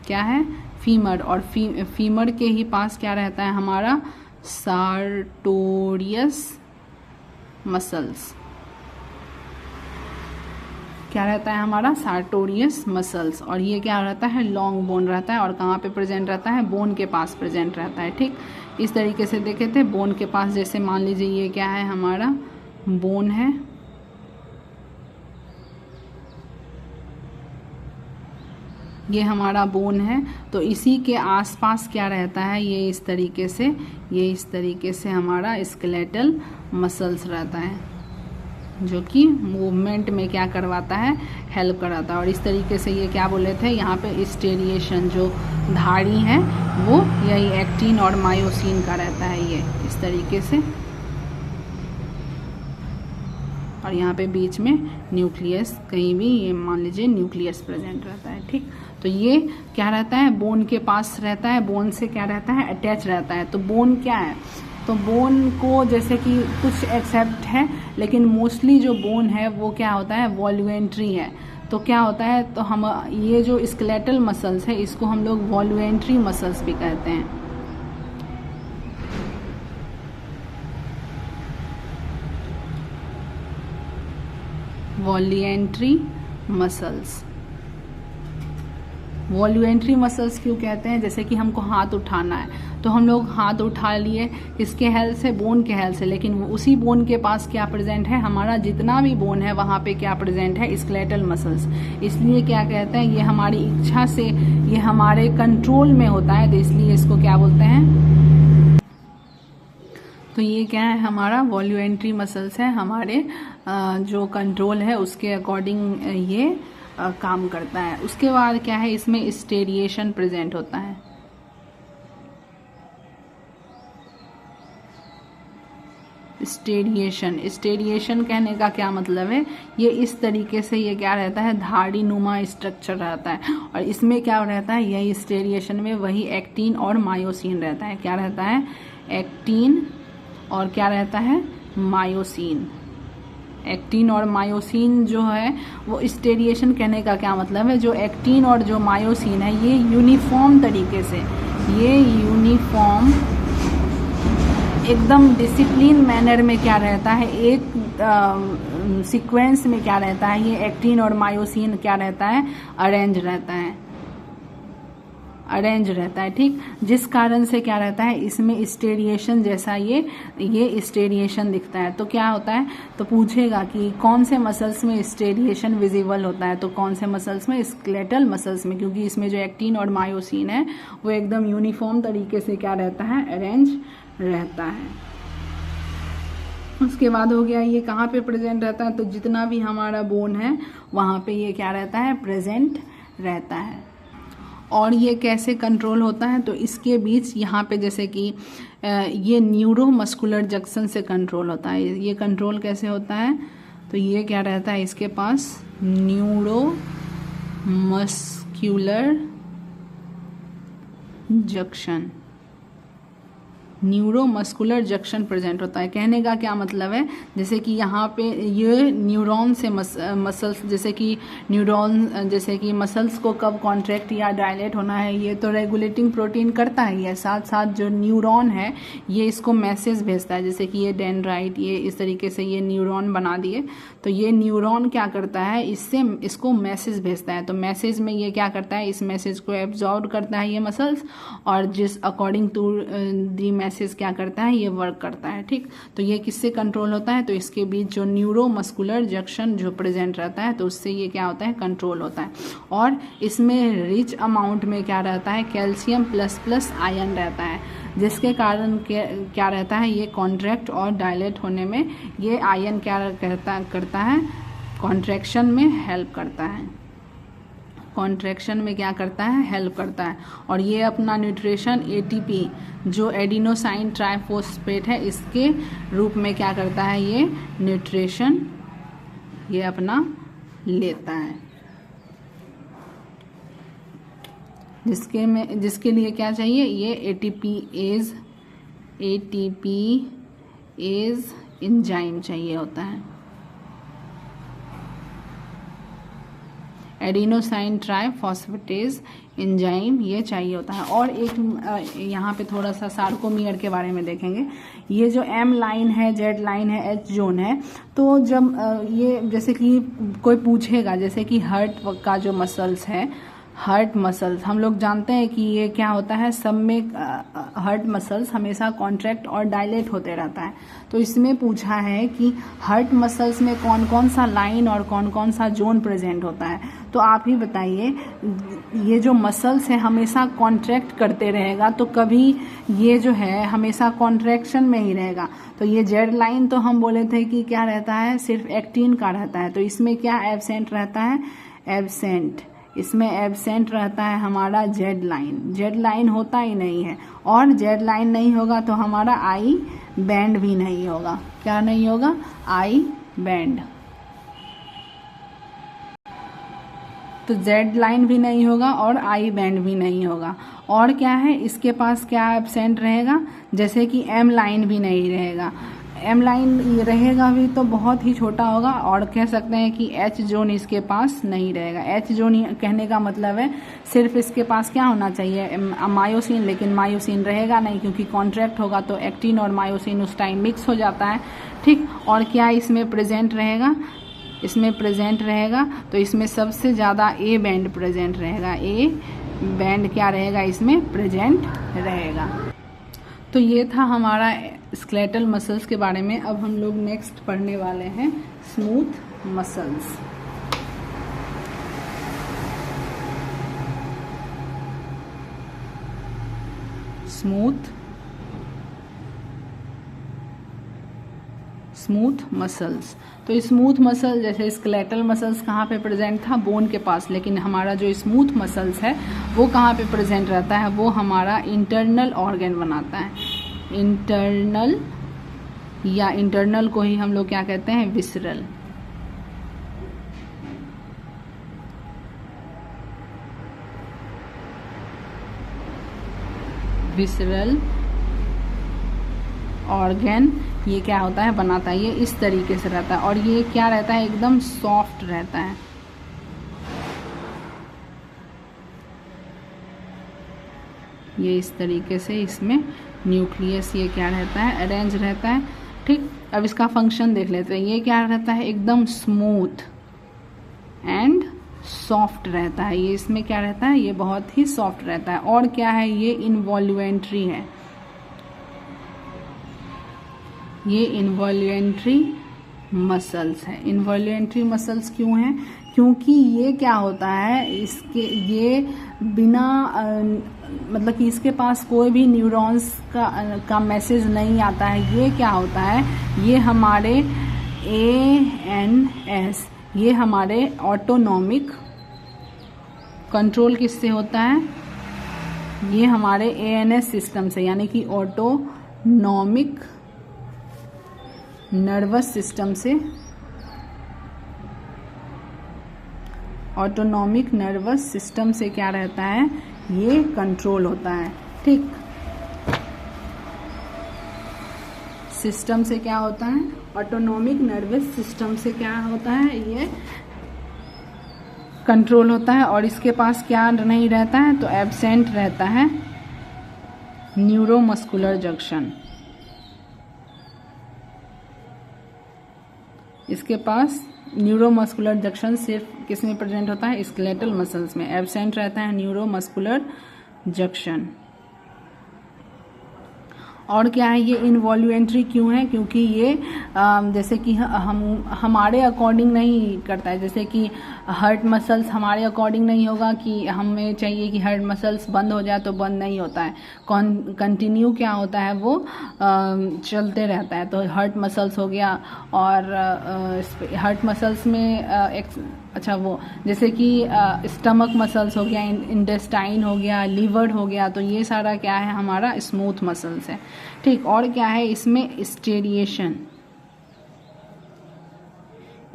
क्या है, फीमर। और फीमर के ही पास क्या रहता है हमारा, सार्टोरियस मसल्स, क्या रहता है हमारा, सार्टोरियस मसल्स। और ये क्या रहता है, लॉन्ग बोन रहता है। और कहाँ पे प्रेजेंट रहता है, बोन के पास प्रेजेंट रहता है। ठीक, इस तरीके से देखे थे, बोन के पास, जैसे मान लीजिए ये क्या है हमारा, बोन है, ये हमारा बोन है। तो इसी के आसपास क्या रहता है, ये इस तरीके से हमारा स्केलेटल मसल्स रहता है, जो कि मूवमेंट में क्या करवाता है, हेल्प कराता है। और इस तरीके से ये क्या बोले थे, यहाँ पे स्टेरिएशन जो धाड़ी है वो यही एक्टिन और मायोसिन का रहता है, ये इस तरीके से। और यहाँ पे बीच में न्यूक्लियस, कहीं भी ये मान लीजिए न्यूक्लियस प्रेजेंट रहता है। ठीक, तो ये क्या रहता है, बोन के पास रहता है, बोन से क्या रहता है, अटैच रहता है। तो बोन क्या है, तो बोन को जैसे कि कुछ एक्सेप्ट है, लेकिन मोस्टली जो बोन है वो क्या होता है, वॉल्यूमेंट्री है। तो क्या होता है, तो हम ये जो स्केलेटल मसल्स है इसको हम लोग वॉल्यूमेंट्री मसल्स भी कहते हैं। वॉल्यूमेंट्री मसल्स क्यों कहते हैं, जैसे कि हमको हाथ उठाना है तो हम लोग हाथ उठा लिए किसके हेल्प से, बोन के हेल्प से। लेकिन उसी बोन के पास क्या प्रेजेंट है, हमारा जितना भी बोन है वहाँ पे क्या प्रेजेंट है, स्केलेटल मसल्स। इसलिए क्या कहते हैं, ये हमारी इच्छा से, ये हमारे कंट्रोल में होता है, तो इसलिए इसको क्या बोलते हैं। तो ये क्या है, हमारा वॉल्यूमेंट्री मसल्स है, हमारे जो कंट्रोल है उसके अकॉर्डिंग ये काम करता है। उसके बाद क्या है, इसमें स्टेरिएशन प्रेजेंट होता है। स्टेरिएशन कहने का क्या मतलब है, ये इस तरीके से ये क्या रहता है, धाड़ी नुमा स्ट्रक्चर रहता है। और इसमें क्या रहता है, यही स्टेरिएशन में वही एक्टिन और मायोसिन रहता है। क्या रहता है, एक्टिन और क्या रहता है, मायोसिन। एक्टिन और मायोसिन जो है वो, स्टेरिएशन कहने का क्या मतलब है, जो एक्टिन और जो मायोसिन है ये यूनिफॉर्म तरीके से, ये यूनिफॉर्म एकदम डिसिप्लिन मैनर में क्या रहता है, एक सीक्वेंस में क्या रहता है, ये एक्टिन और मायोसिन क्या रहता है, अरेंज रहता है। ठीक, जिस कारण से क्या रहता है, इसमें स्टेरिएशन जैसा ये स्टेरिएशन दिखता है। तो क्या होता है, तो पूछेगा कि कौन से मसल्स में स्टेरिएशन विजिबल होता है, तो कौन से मसल्स में, स्केलेटल मसल्स में, क्योंकि इसमें जो एक्टिन और मायोसिन है वो एकदम यूनिफॉर्म तरीके से क्या रहता है, अरेंज रहता है। उसके बाद हो गया, ये कहाँ पे प्रेजेंट रहता है, तो जितना भी हमारा बोन है वहाँ पे ये क्या रहता है, प्रेजेंट रहता है। और ये कैसे कंट्रोल होता है, तो इसके बीच यहाँ पे जैसे कि ये न्यूरोमस्कुलर जंक्शन से कंट्रोल होता है। ये कंट्रोल कैसे होता है, तो ये क्या रहता है, इसके पास न्यूरोमस्कुलर जंक्शन प्रेजेंट होता है। कहने का क्या मतलब है, जैसे कि यहाँ पे ये न्यूरॉन से मसल्स, जैसे कि मसल्स को कब कॉन्ट्रैक्ट या डायलेट होना है, ये तो रेगुलेटिंग प्रोटीन करता है। ये साथ साथ जो न्यूरॉन है ये इसको मैसेज भेजता है, जैसे कि ये डेंड्राइट, ये इस तरीके से ये न्यूरॉन बना दिए, तो ये न्यूरॉन क्या करता है, इसको मैसेज भेजता है। तो मैसेज में ये क्या करता है, इस मैसेज को एब्जॉर्ब करता है ये मसल्स, और जिस अकॉर्डिंग टू दी मैसेज क्या करता है, ये वर्क करता है। ठीक, तो ये किससे कंट्रोल होता है, तो इसके बीच जो न्यूरोमस्कुलर जंक्शन जो प्रेजेंट रहता है, तो उससे ये क्या होता है, कंट्रोल होता है। और इसमें रिच अमाउंट में क्या रहता है, कैल्शियम प्लस आयरन रहता है। जिसके कारण क्या रहता है, ये कॉन्ट्रैक्ट और डायलेट होने में ये आयन क्या करता है, कॉन्ट्रैक्शन में हेल्प करता है, कॉन्ट्रैक्शन में क्या करता है, हेल्प करता है। और ये अपना न्यूट्रिशन एटीपी जो एडिनोसाइन ट्राइफॉस्फेट है इसके रूप में क्या करता है, ये न्यूट्रिशन ये अपना लेता है, जिसके लिए क्या चाहिए, ये एटीपीएज एंजाइम चाहिए होता है, एडिनोसाइन ट्राइफॉस्फेटेज एंजाइम ये चाहिए होता है। और एक यहाँ पे थोड़ा सा सार्कोमियर के बारे में देखेंगे। ये जो एम लाइन है, जेड लाइन है, एच जोन है, तो जब ये जैसे कि कोई पूछेगा, जैसे कि हार्ट का जो मसल्स है, हार्ट मसल्स हम लोग जानते हैं कि ये क्या होता है, सब में हार्ट मसल्स हमेशा कॉन्ट्रैक्ट और डायलेट होते रहता है। तो इसमें पूछा है कि हार्ट मसल्स में कौन कौन सा लाइन और कौन कौन सा जोन प्रेजेंट होता है। तो आप ही बताइए, ये जो मसल्स है हमेशा कॉन्ट्रैक्ट करते रहेगा, तो कभी ये जो है हमेशा कॉन्ट्रैक्शन में ही रहेगा। तो ये जेड लाइन तो हम बोले थे कि क्या रहता है, सिर्फ एक्टिन का रहता है। तो इसमें क्या एब्सेंट रहता है, एब्सेंट, इसमें एब्सेंट रहता है हमारा जेड लाइन। जेड लाइन होता ही नहीं है, और जेड लाइन नहीं होगा तो हमारा आई बैंड भी नहीं होगा। क्या नहीं होगा, आई बैंड। तो जेड लाइन भी नहीं होगा और आई बैंड भी नहीं होगा। और क्या है, इसके पास क्या एब्सेंट रहेगा, जैसे कि एम लाइन भी नहीं रहेगा। एम लाइन रहेगा भी तो बहुत ही छोटा होगा। और कह सकते हैं कि एच जोन इसके पास नहीं रहेगा। एच जोन कहने का मतलब है सिर्फ इसके पास क्या होना चाहिए, मायोसिन, लेकिन मायोसिन रहेगा नहीं, क्योंकि कॉन्ट्रैक्ट होगा तो एक्टिन और मायोसिन उस टाइम मिक्स हो जाता है। ठीक, और क्या इसमें प्रेजेंट रहेगा, इसमें प्रेजेंट रहेगा तो इसमें सबसे ज़्यादा ए बैंड प्रेजेंट रहेगा। ए बैंड क्या रहेगा, इसमें प्रेजेंट रहेगा। तो ये था हमारा स्केलेटल मसल्स के बारे में। अब हम लोग नेक्स्ट पढ़ने वाले हैं स्मूथ मसल्स। Smooth muscles. तो स्मूथ मसल जैसे स्केलेटल मसल्स कहाँ पे प्रेजेंट था, बोन के पास, लेकिन हमारा जो स्मूथ मसल्स है वो कहाँ पे प्रेजेंट रहता है, वो हमारा इंटरनल ऑर्गन बनाता है। इंटरनल, या इंटरनल को ही हम लोग क्या कहते हैं, विसरल। विसरल ऑर्गन ये क्या होता है, बनाता है। ये इस तरीके से रहता है, और ये क्या रहता है, एकदम सॉफ्ट रहता है। ये इस तरीके से इसमें न्यूक्लियस ये क्या रहता है, अरेंज रहता है। ठीक, अब इसका फंक्शन देख लेते हैं। ये क्या रहता है, एकदम स्मूथ एंड सॉफ्ट रहता है। ये इसमें क्या रहता है, ये बहुत ही सॉफ्ट रहता है। और क्या है, ये इनवॉल्यूएंट्री है। ये इनवॉल्यूएंट्री मसल्स है। इनवॉल्यूएंट्री मसल्स क्यों हैं, क्योंकि ये क्या होता है, इसके ये बिना मतलब कि इसके पास कोई भी न्यूरॉन्स का मैसेज नहीं आता है। ये क्या होता है, ये हमारे ANS, ये हमारे ऑटोनॉमिक कंट्रोल किससे होता है, ये हमारे ANS सिस्टम से, यानी कि ऑटोनॉमिक नर्वस सिस्टम से, ऑटोनॉमिक नर्वस सिस्टम से क्या रहता है, ये कंट्रोल होता है। ठीक, सिस्टम से क्या होता है, ऑटोनॉमिक नर्वस सिस्टम से क्या होता है, ये कंट्रोल होता है। और इसके पास क्या नहीं रहता है, तो एब्सेंट रहता है न्यूरोमस्कुलर जंक्शन। इसके पास न्यूरोमस्कुलर जंक्शन सिर्फ किस में प्रेजेंट होता है, स्केलेटल मसल्स में। एब्सेंट रहता है न्यूरोमस्कुलर जंक्शन। और क्या है ये इनवॉल्यूंट्री क्यों है, क्योंकि ये जैसे कि हम हमारे अकॉर्डिंग नहीं करता है। जैसे कि हार्ट मसल्स हमारे अकॉर्डिंग नहीं होगा कि हमें चाहिए कि हार्ट मसल्स बंद हो जाए तो बंद नहीं होता है, कंटिन्यू क्या होता है वो चलते रहता है। तो हार्ट मसल्स हो गया, और हार्ट मसल्स में अच्छा वो जैसे कि स्टमक मसल्स हो गया, इंटेस्टाइन हो गया, लीवर हो गया, तो ये सारा क्या है हमारा स्मूथ मसल्स है। ठीक, और क्या है इसमें स्टेरिएशन।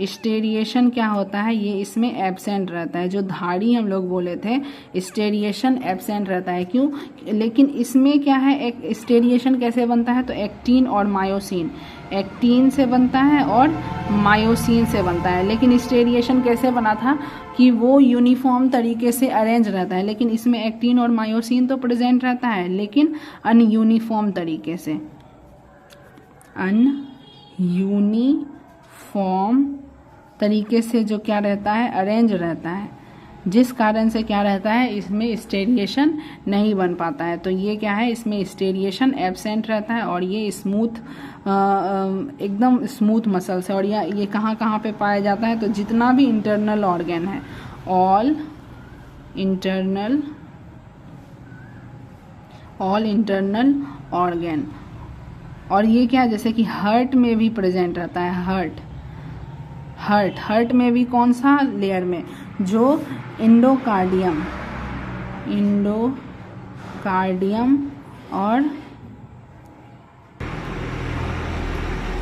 स्टेरिएशन क्या होता है, ये इसमें एब्सेंट रहता है। जो धाड़ी हम लोग बोले थे स्टेरिएशन एब्सेंट रहता है, क्यों? लेकिन इसमें क्या है, एक स्टेरिएशन कैसे बनता है, तो एक्टिन और मायोसिन, एक्टिन से बनता है और मायोसिन से बनता है। लेकिन स्टेरिएशन कैसे बना था कि वो यूनिफॉर्म तरीके से अरेंज रहता है, लेकिन इसमें एक्टिन और मायोसिन तो प्रेजेंट रहता है लेकिन अनयूनिफॉर्म तरीके से, अनयूनिफॉर्म तरीके से जो क्या रहता है, अरेंज रहता है, जिस कारण से क्या रहता है इसमें स्टेरिएशन नहीं बन पाता है। तो ये क्या है, इसमें स्टेरिएशन एब्सेंट रहता है, और ये स्मूथ एकदम स्मूथ मसल्स है। और ये कहाँ कहाँ पे पाया जाता है, तो जितना भी इंटरनल ऑर्गन है, ऑल इंटरनल ऑर्गन। और ये क्या, जैसे कि हार्ट में भी प्रेजेंट रहता है। हार्ट में भी कौन सा लेयर में, जो एंडोकार्डियम और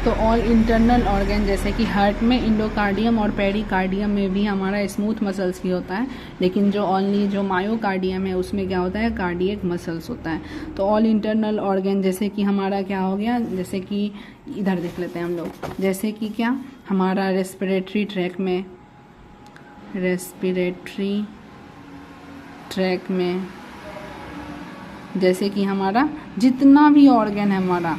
तो ऑल इंटरनल ऑर्गन, जैसे कि हार्ट में इंडोकार्डियम और पेरिकार्डियम में भी हमारा स्मूथ मसल्स ही होता है, लेकिन जो मायोकार्डियम है उसमें क्या होता है, कार्डियक मसल्स होता है। तो ऑल इंटरनल ऑर्गन जैसे कि हमारा क्या हो गया, जैसे कि इधर देख लेते हैं हम लोग, जैसे कि क्या हमारा रेस्पिरेटरी ट्रैक में जैसे कि हमारा जितना भी ऑर्गन है, हमारा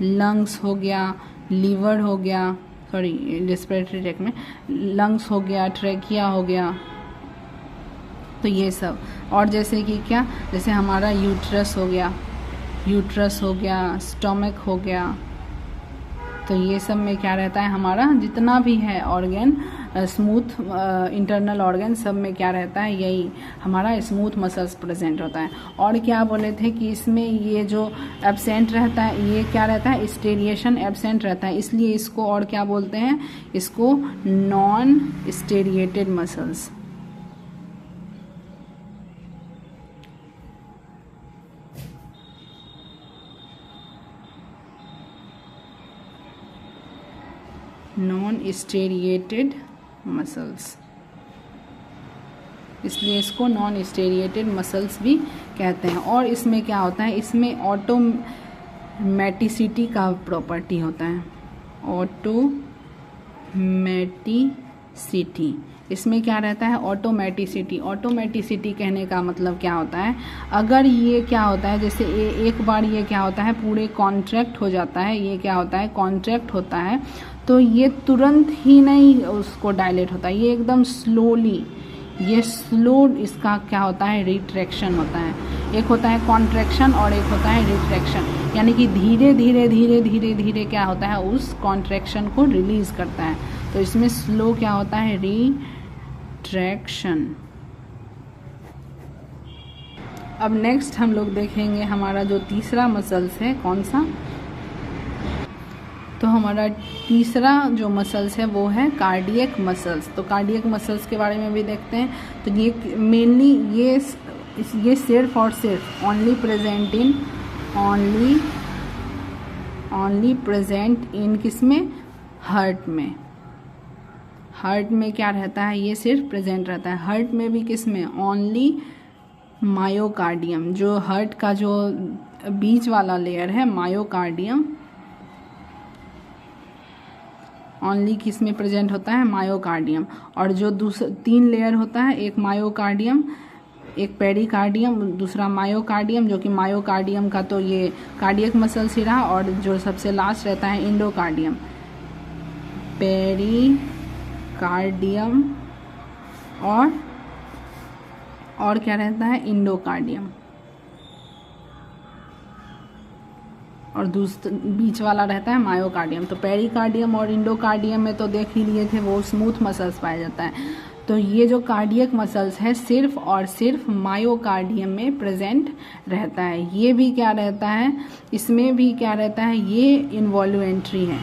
लंग्स हो गया, लीवर हो गया, रेस्पिरेटरी ट्रैक में लंग्स हो गया, ट्रैकिया हो गया, तो ये सब। और जैसे कि क्या, जैसे हमारा यूट्रस हो गया, स्टमक हो गया, तो ये सब में क्या रहता है हमारा जितना भी है ऑर्गन, स्मूथ इंटरनल ऑर्गन, सब में क्या रहता है, यही हमारा स्मूथ मसल्स प्रेजेंट होता है। और क्या बोले थे कि इसमें ये जो एब्सेंट रहता है, ये क्या रहता है, स्टेरिएशन एब्सेंट रहता है, इसलिए इसको और क्या बोलते हैं, इसको नॉन स्टेरिएटेड मसल्स। नॉन स्टेरिएटेड मसल्स, इसलिए इसको नॉन स्टेरिएटेड मसल्स भी कहते हैं। और इसमें क्या होता है, इसमें ऑटोमेटिसिटी का प्रॉपर्टी होता है, ऑटोमेटिसिटी। इसमें क्या रहता है, ऑटोमेटिसिटी कहने का मतलब क्या होता है, अगर ये क्या होता है, जैसे एक बार ये क्या होता है पूरे कॉन्ट्रैक्ट हो जाता है, ये क्या होता है कॉन्ट्रैक्ट होता है, तो ये तुरंत ही नहीं उसको डायलेट होता है, ये एकदम स्लोली, ये स्लो इसका क्या होता है, रिट्रैक्शन होता है। एक होता है कॉन्ट्रैक्शन और एक होता है रिट्रैक्शन, यानी कि धीरे धीरे क्या होता है, उस कॉन्ट्रैक्शन को रिलीज करता है। तो इसमें स्लो क्या होता है, रिट्रैक्शन। अब नेक्स्ट हम लोग देखेंगे हमारा जो तीसरा मसल्स है, कौन सा, तो हमारा तीसरा जो मसल्स है वो है कार्डियक मसल्स। तो कार्डियक मसल्स के बारे में भी देखते हैं। तो ये मेनली ये सिर्फ और सिर्फ ओनली प्रेजेंट इन किसमें, हार्ट में। हार्ट में क्या रहता है, ये सिर्फ प्रेजेंट रहता है। हार्ट में भी किसमें, ओनली मायोकार्डियम, जो हार्ट का जो बीच वाला लेयर है मायोकार्डियम, ओनली किस में प्रेजेंट होता है, मायोकार्डियम। और जो तीन लेयर होता है, एक मायोकार्डियम, एक पेरिकार्डियम, दूसरा मायोकार्डियम, जो कि मायोकार्डियम का तो ये कार्डियक मसल्स ही रहा, और जो सबसे लास्ट रहता है इंडोकार्डियम, पेरिकार्डियम और क्या रहता है, इंडोकार्डियम। और बीच वाला रहता है मायोकार्डियम। तो पेरिकार्डियम और इंडोकार्डियम में तो देख ही लिए थे, वो स्मूथ मसल्स पाया जाता है। तो ये जो कार्डियक मसल्स है सिर्फ और सिर्फ मायोकार्डियम में प्रेजेंट रहता है। ये भी क्या रहता है, इसमें भी क्या रहता है, ये इन्वॉल्वेंट्री है,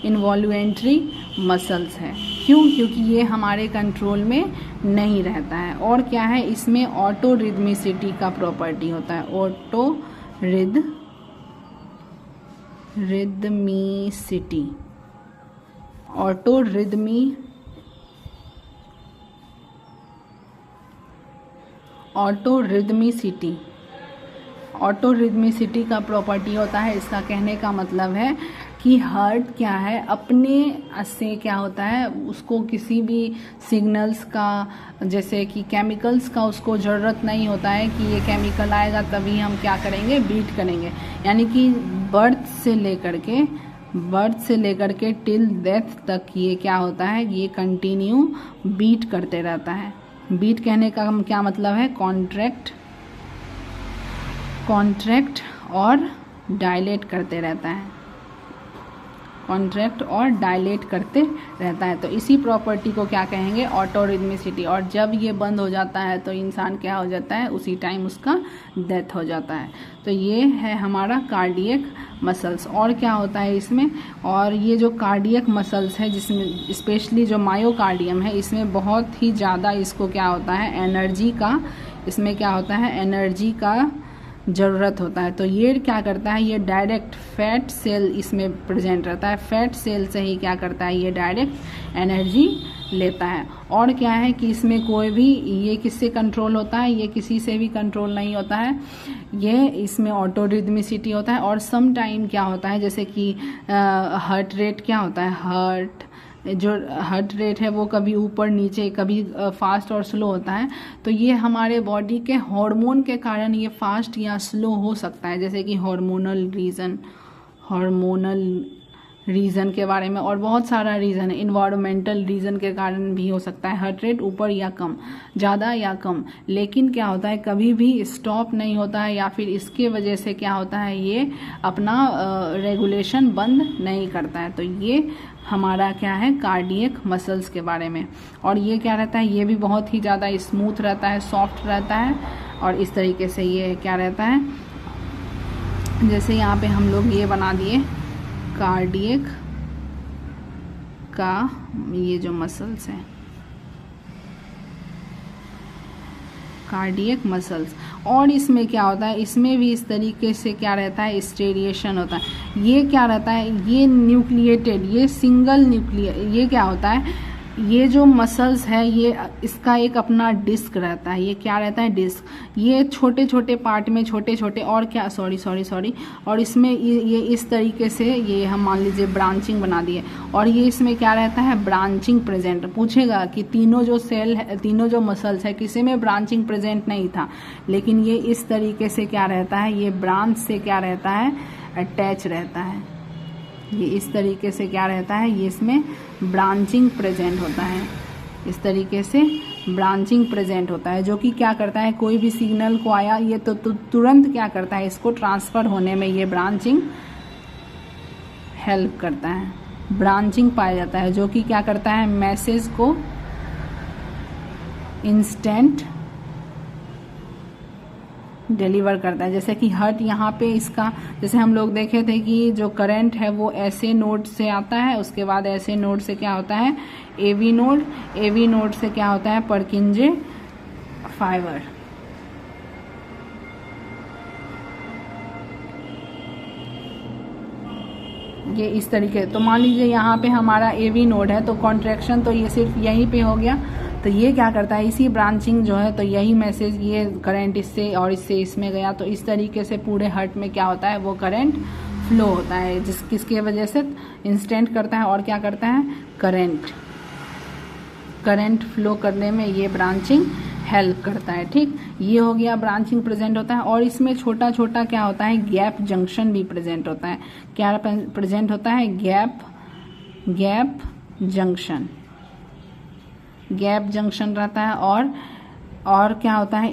इन्वॉल्वेंट्री मसल्स है। क्यों? क्योंकि ये हमारे कंट्रोल में नहीं रहता है। और क्या है, इसमें ऑटो रिदमिसिटी का प्रॉपर्टी होता है, ऑटो रिदमिसिटी, ऑटो रिदमिसिटी का प्रॉपर्टी होता है। इसका कहने का मतलब है कि हार्ट क्या है, अपने से क्या होता है, उसको किसी भी सिग्नल्स का, जैसे कि केमिकल्स का, उसको ज़रूरत नहीं होता है कि ये केमिकल आएगा तभी हम क्या करेंगे, बीट करेंगे। यानी कि बर्थ से लेकर के टिल डेथ तक ये क्या होता है, ये कंटिन्यू बीट करते रहता है। बीट कहने का क्या मतलब है, कॉन्ट्रैक्ट और डायलेट करते रहता है, कॉन्ट्रैक्ट और डायलेट करते रहता है। तो इसी प्रॉपर्टी को क्या कहेंगे, ऑटोरिदमिसिटी। और जब ये बंद हो जाता है तो इंसान क्या हो जाता है, उसी टाइम उसका डेथ हो जाता है। तो ये है हमारा कार्डियक मसल्स। और क्या होता है इसमें, और ये जो कार्डियक मसल्स है, जिसमें स्पेशली जो मायोकार्डियम है, इसमें बहुत ही ज़्यादा इसको क्या होता है, एनर्जी का, इसमें क्या होता है, एनर्जी का ज़रूरत होता है। तो ये क्या करता है, ये डायरेक्ट फैट सेल इसमें प्रेजेंट रहता है, फैट सेल से ही क्या करता है, ये डायरेक्ट एनर्जी लेता है। और क्या है कि इसमें कोई भी, ये किससे कंट्रोल होता है, ये किसी से भी कंट्रोल नहीं होता है, ये इसमें ऑटो रिदमिसिटी होता है। और सम टाइम क्या होता है, जैसे कि हार्ट रेट क्या होता है, हार्ट रेट है वो कभी ऊपर नीचे, कभी फास्ट और स्लो होता है। तो ये हमारे बॉडी के हार्मोन के कारण ये फास्ट या स्लो हो सकता है, जैसे कि हार्मोनल रीज़न के बारे में, और बहुत सारा रीज़न है, इन्वायरमेंटल रीज़न के कारण भी हो सकता है हार्ट रेट ऊपर या कम, ज़्यादा या कम। लेकिन क्या होता है, कभी भी स्टॉप नहीं होता है, या फिर इसके वजह से क्या होता है, ये अपना रेगुलेशन बंद नहीं करता है। तो ये हमारा क्या है, कार्डियक मसल्स के बारे में। और ये क्या रहता है, ये भी बहुत ही ज़्यादा स्मूथ रहता है, सॉफ्ट रहता है। और इस तरीके से ये क्या रहता है, जैसे यहाँ पे हम लोग ये बना दिए कार्डियक का ये जो मसल्स हैं, कार्डियक मसल्स। और इसमें क्या होता है, इसमें भी इस तरीके से क्या रहता है, स्टेरिएशन होता है। ये क्या रहता है, ये न्यूक्लिएटेड, ये सिंगल ये क्या होता है, ये जो मसल्स है, ये इसका एक अपना डिस्क रहता है। ये क्या रहता है, डिस्क। ये छोटे छोटे पार्ट में, छोटे छोटे, और क्या, सॉरी, और इसमें ये इस तरीके से, ये हम मान लीजिए ब्रांचिंग बना दिए, और ये इसमें क्या रहता है, ब्रांचिंग प्रेजेंट। पूछेगा कि तीनों जो सेल है, तीनों जो मसल्स है, किसी में ब्रांचिंग प्रेजेंट नहीं था, लेकिन ये इस तरीके से क्या रहता है, ये ब्रांच से क्या रहता है, अटैच रहता है। ये इस तरीके से क्या रहता है, ये इसमें ब्रांचिंग प्रेजेंट होता है, इस तरीके से ब्रांचिंग प्रेजेंट होता है, जो कि क्या करता है, कोई भी सिग्नल को आया, ये तो तुरंत क्या करता है, इसको ट्रांसफ़र होने में ये ब्रांचिंग हेल्प करता है, ब्रांचिंग पाया जाता है, जो कि क्या करता है, मैसेज को इंस्टेंट डिलीवर करता है। जैसे कि हार्ट यहाँ पे इसका, जैसे हम लोग देखे थे कि जो करंट है वो ऐसे नोड से आता है, उसके बाद ऐसे नोड से क्या होता है, एवी नोड से क्या होता है, परकिंजे फाइबर। ये इस तरीके, तो मान लीजिए यहाँ पे हमारा एवी नोड है, तो कॉन्ट्रैक्शन तो ये सिर्फ यहीं पे हो गया। तो ये क्या करता है, इसी ब्रांचिंग जो है, तो यही मैसेज, ये करंट इससे और इससे इसमें गया, तो इस तरीके से पूरे हार्ट में क्या होता है, वो करंट फ्लो होता है, किसके वजह से, इंस्टेंट करता है। और क्या करता है, करंट फ्लो करने में ये ब्रांचिंग हेल्प करता है। ठीक, ये हो गया, ब्रांचिंग प्रेजेंट होता है। और इसमें छोटा छोटा क्या होता है, गैप जंक्शन भी प्रेजेंट होता है। क्या प्रेजेंट होता है, गैप जंक्शन रहता है। और क्या होता है,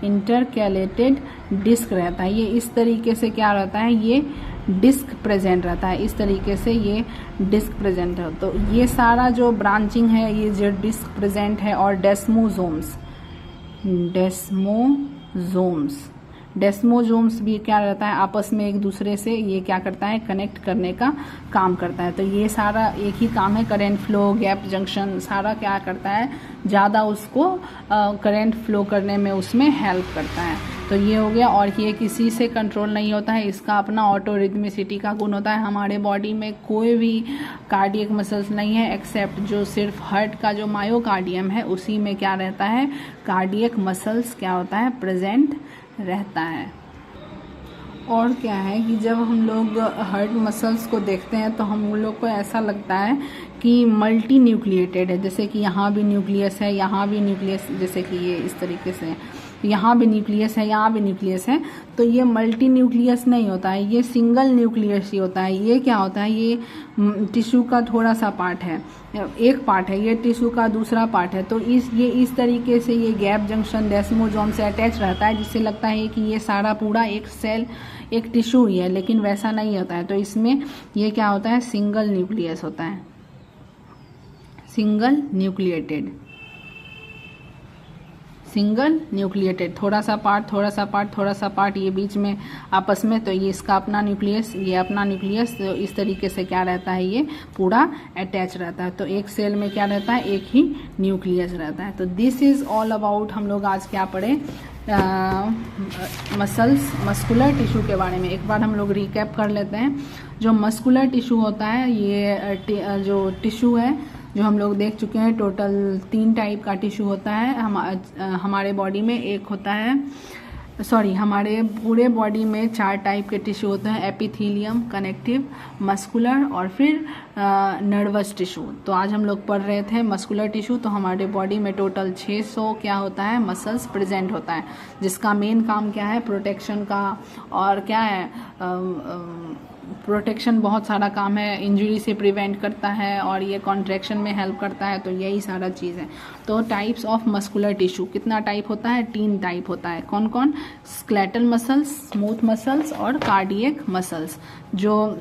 इंटरकैलेटेड डिस्क रहता है। ये इस तरीके से क्या रहता है, ये डिस्क प्रेजेंट रहता है, इस तरीके से ये डिस्क प्रेजेंट है। तो ये सारा जो ब्रांचिंग है, ये जो डिस्क प्रेजेंट है, और डेस्मोजोम्स भी क्या रहता है, आपस में एक दूसरे से ये क्या करता है, कनेक्ट करने का काम करता है। तो ये सारा एक ही काम है, करंट फ्लो, गैप जंक्शन, सारा क्या करता है, ज़्यादा उसको करंट फ्लो करने में उसमें हेल्प करता है। तो ये हो गया। और ये किसी से कंट्रोल नहीं होता है, इसका अपना ऑटोरिथमिसिटी का गुण होता है। हमारे बॉडी में कोई भी कार्डियक मसल्स नहीं है एक्सेप्ट जो सिर्फ हार्ट का जो मायोकार्डियम है, उसी में क्या रहता है, कार्डियक मसल्स क्या होता है, प्रेजेंट रहता है। और क्या है कि जब हम लोग हार्ट मसल्स को देखते हैं तो हम लोग को ऐसा लगता है कि मल्टी न्यूक्लिएटेड है, जैसे कि यहाँ भी न्यूक्लियस है, यहाँ भी न्यूक्लियस, जैसे कि ये इस तरीके से यहाँ भी न्यूक्लियस है, यहाँ भी न्यूक्लियस है। तो ये मल्टी न्यूक्लियस नहीं होता है, ये सिंगल न्यूक्लियस ही होता है। ये क्या होता है, ये टिश्यू का थोड़ा सा पार्ट है, एक पार्ट है, ये टिश्यू का दूसरा पार्ट है। तो ये इस तरीके से ये गैप जंक्शन डेस्मोजोम से अटैच रहता है, जिससे लगता है कि ये सारा पूरा एक सेल, एक टिश्यू ही है, लेकिन वैसा नहीं होता है। तो इसमें ये क्या होता है, सिंगल न्यूक्लियस होता है, सिंगल न्यूक्लिएटेड, थोड़ा सा पार्ट, थोड़ा सा पार्ट, थोड़ा सा पार्ट, ये बीच में आपस में। तो ये इसका अपना न्यूक्लियस, ये अपना न्यूक्लियस, तो इस तरीके से क्या रहता है, ये पूरा अटैच रहता है। तो एक सेल में क्या रहता है, एक ही न्यूक्लियस रहता है। तो दिस इज ऑल अबाउट, हम लोग आज क्या पढ़े, मस्कुलर टिश्यू के बारे में। एक बार हम लोग रिकैप कर लेते हैं। जो मस्कुलर टिश्यू होता है, ये जो टिश्यू है जो हम लोग देख चुके हैं, टोटल 3 टाइप का टिश्यू होता है हमारे बॉडी में। एक होता है, हमारे पूरे बॉडी में 4 टाइप के टिश्यू होते हैं, एपिथेलियम, कनेक्टिव, मस्कुलर और फिर नर्वस टिश्यू। तो आज हम लोग पढ़ रहे थे मस्कुलर टिश्यू। तो हमारे बॉडी में टोटल 600 क्या होता है, मसल्स प्रेजेंट होता है, जिसका मेन काम क्या है, प्रोटेक्शन का। और क्या है, प्रोटेक्शन बहुत सारा काम है, इंजरी से प्रिवेंट करता है, और ये कॉन्ट्रैक्शन में हेल्प करता है। तो यही सारा चीज़ है। तो टाइप्स ऑफ मस्कुलर टिश्यू कितना टाइप होता है, 3 टाइप होता है। कौन कौन, स्केलेटल मसल्स, स्मूथ मसल्स और कार्डियक मसल्स। जो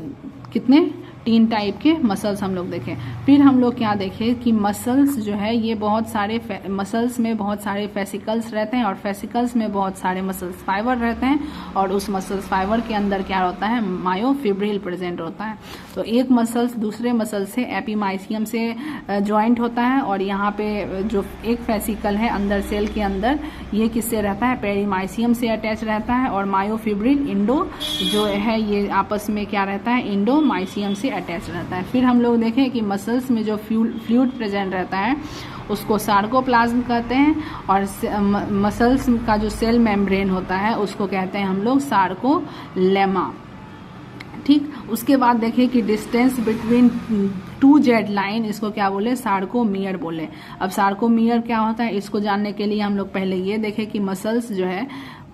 कितने, 3 टाइप के मसल्स हम लोग देखें। फिर हम लोग क्या देखें कि मसल्स जो है, ये बहुत सारे मसल्स में बहुत सारे फेसिकल्स रहते हैं, और फेसिकल्स में बहुत सारे मसल्स फाइबर रहते हैं, और उस मसल्स फाइबर के अंदर क्या होता है, मायोफिब्रिल प्रेजेंट होता है। तो एक मसल्स दूसरे मसल से एपीमाइसियम से ज्वाइंट होता है, और यहाँ पे जो एक फेसिकल है अंदर सेल के अंदर, ये किससे रहता है, पेरीमाइसियम से अटैच रहता है, और मायोफिब्रिल इंडो जो है, ये आपस में क्या रहता है, इंडोमाइसियम से अटैच रहता है। फिर हम लोग देखें कि मसल्स में जो फ्लूइड प्रेजेंट रहता है, उसको सार्कोप्लाज्म कहते हैं, और मसल्स का जो सेल मेम्ब्रेन होता है, उसको कहते हैं हम लोग सार्कोलेमा। ठीक, उसके बाद देखें कि डिस्टेंस बिटवीन 2 जेड लाइन, इसको क्या बोले, सार्कोमियर बोले। अब सार्कोमियर क्या होता है, इसको जानने के लिए हम लोग पहले ये देखें कि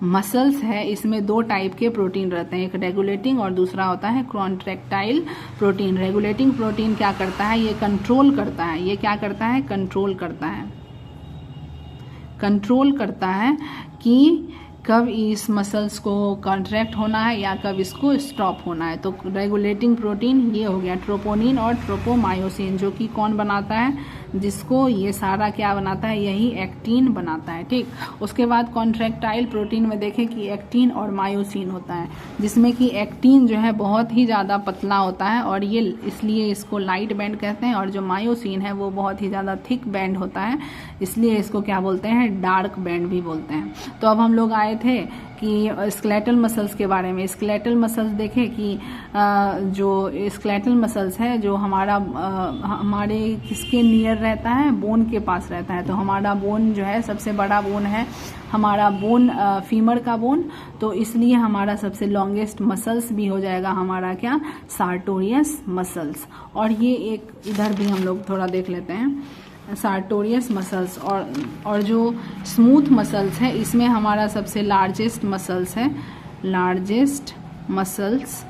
मसल्स है, इसमें 2 टाइप के प्रोटीन रहते हैं, एक रेगुलेटिंग और दूसरा होता है कॉन्ट्रैक्टाइल प्रोटीन। रेगुलेटिंग प्रोटीन क्या करता है, ये कंट्रोल करता है, ये क्या करता है, कंट्रोल करता है कि कब इस मसल्स को कॉन्ट्रैक्ट होना है या कब इसको स्टॉप होना है। तो रेगुलेटिंग प्रोटीन ये हो गया, ट्रोपोनिन और ट्रोपोमायोसिन, जो कि कौन बनाता है, जिसको ये सारा क्या बनाता है, यही एक्टिन बनाता है। ठीक, उसके बाद कॉन्ट्रैक्टाइल प्रोटीन में देखें कि एक्टिन और मायोसिन होता है, जिसमें कि एक्टिन जो है बहुत ही ज़्यादा पतला होता है, और ये इसलिए इसको लाइट बैंड कहते हैं, और जो मायोसिन है वो बहुत ही ज़्यादा थिक बैंड होता है, इसलिए इसको क्या बोलते हैं, डार्क बैंड भी बोलते हैं। तो अब हम लोग आए थे कि स्केलेटल मसल्स के बारे में। स्केलेटल मसल्स देखें कि जो स्केलेटल मसल्स है, जो हमारे किसके नियर रहता है, बोन के पास रहता है। तो हमारा बोन जो है, सबसे बड़ा बोन है हमारा बोन, फीमर का बोन। तो इसलिए हमारा सबसे लॉन्गेस्ट मसल्स भी हो जाएगा हमारा क्या, सार्टोरियस मसल्स। और ये एक इधर भी हम लोग थोड़ा देख लेते हैं, सार्टोरियस मसल्स। और जो स्मूथ मसल्स है, इसमें हमारा सबसे लार्जेस्ट मसल्स है, लार्जेस्ट मसल्स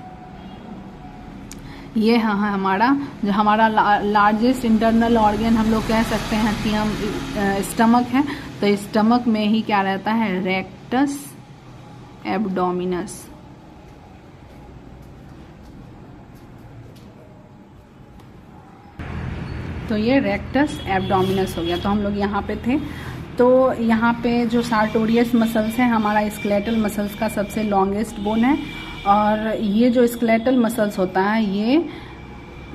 ये हमारा लार्जेस्ट इंटरनल ऑर्गन हम लोग कह सकते हैं कि हम स्टमक है। तो स्टमक में ही क्या रहता है, रेक्टस एब्डोमिनस। तो ये रेक्टस एब्डोमिनस हो गया। तो हम लोग यहाँ पे थे। तो यहाँ पे जो सार्टोरियस मसल्स है, हमारा स्केलेटल मसल्स का सबसे लॉन्गेस्ट बोन है, और ये जो स्केलेटल मसल्स होता है ये